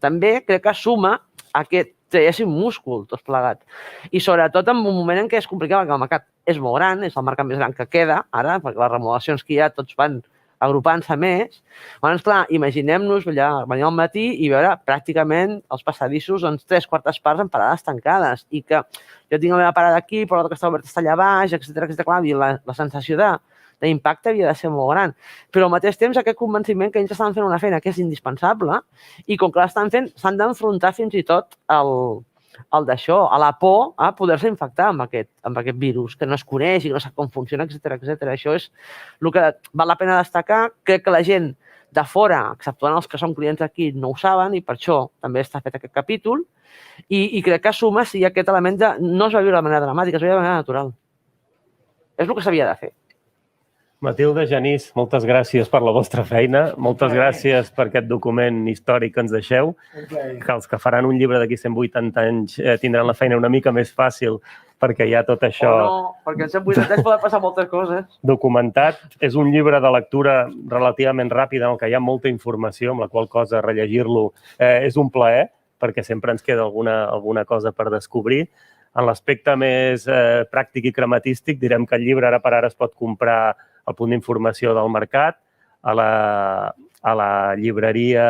[SPEAKER 3] també crec que suma a que traguéssim múscul tots plegats. I sobretot en un moment en què es complicava, que el mercat és molt gran, és el mercat més gran que queda ara, perquè les remodelacions que hi ha tots van agrupant-se més. Llavors, clar, imaginem-nos venir al matí i veure pràcticament els passadissos en 3/4 parts en parades tancades i que jo tinc la meva parada aquí, però l'altra que està oberta està allà baix, etc. Clar, la sensació d'impacte havia de ser molt gran. Però al mateix temps aquest convenciment que ells estan fent una feina que és indispensable i com que l'estan fent s'han d'enfrontar fins i tot al d'això, a la por a poder-se infectar amb aquest virus, que no es coneix i no sap com funciona, etc. Això és el que val la pena destacar. Crec que la gent de fora, exceptuant els que són clients aquí, no ho saben i per això també està fet aquest capítol i crec que suma si aquest element no es va viure de manera dramàtica, es va viure de manera natural. És el que s'havia de fer.
[SPEAKER 1] Matilde, Genís, moltes gràcies per la vostra feina, moltes gràcies per aquest document històric que ens deixeu, que els que faran un llibre d'aquí 180 anys tindran la feina una mica més fàcil perquè hi ha tot això...
[SPEAKER 3] O no, perquè en 180 anys poden passar moltes coses.
[SPEAKER 1] Documentat. És un llibre de lectura relativament ràpida en què hi ha molta informació, amb la qual cosa rellegir-lo és un plaer, perquè sempre ens queda alguna cosa per descobrir. En l'aspecte més pràctic i crematístic, direm que el llibre ara per ara es pot comprar al punt d'informació del mercat, a la llibreria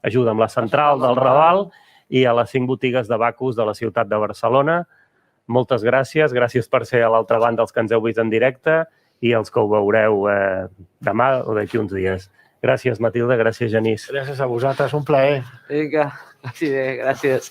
[SPEAKER 1] Ajuda amb la Central del Raval i a les 5 botigues de Bacus de la ciutat de Barcelona. Moltes gràcies. Gràcies per ser a l'altra banda els que ens heu vist en directe i els que ho veureu demà o d'aquí uns dies. Gràcies, Matilde. Gràcies, Genís.
[SPEAKER 2] Gràcies a vosaltres. Un plaer.
[SPEAKER 3] Vinga, gràcies.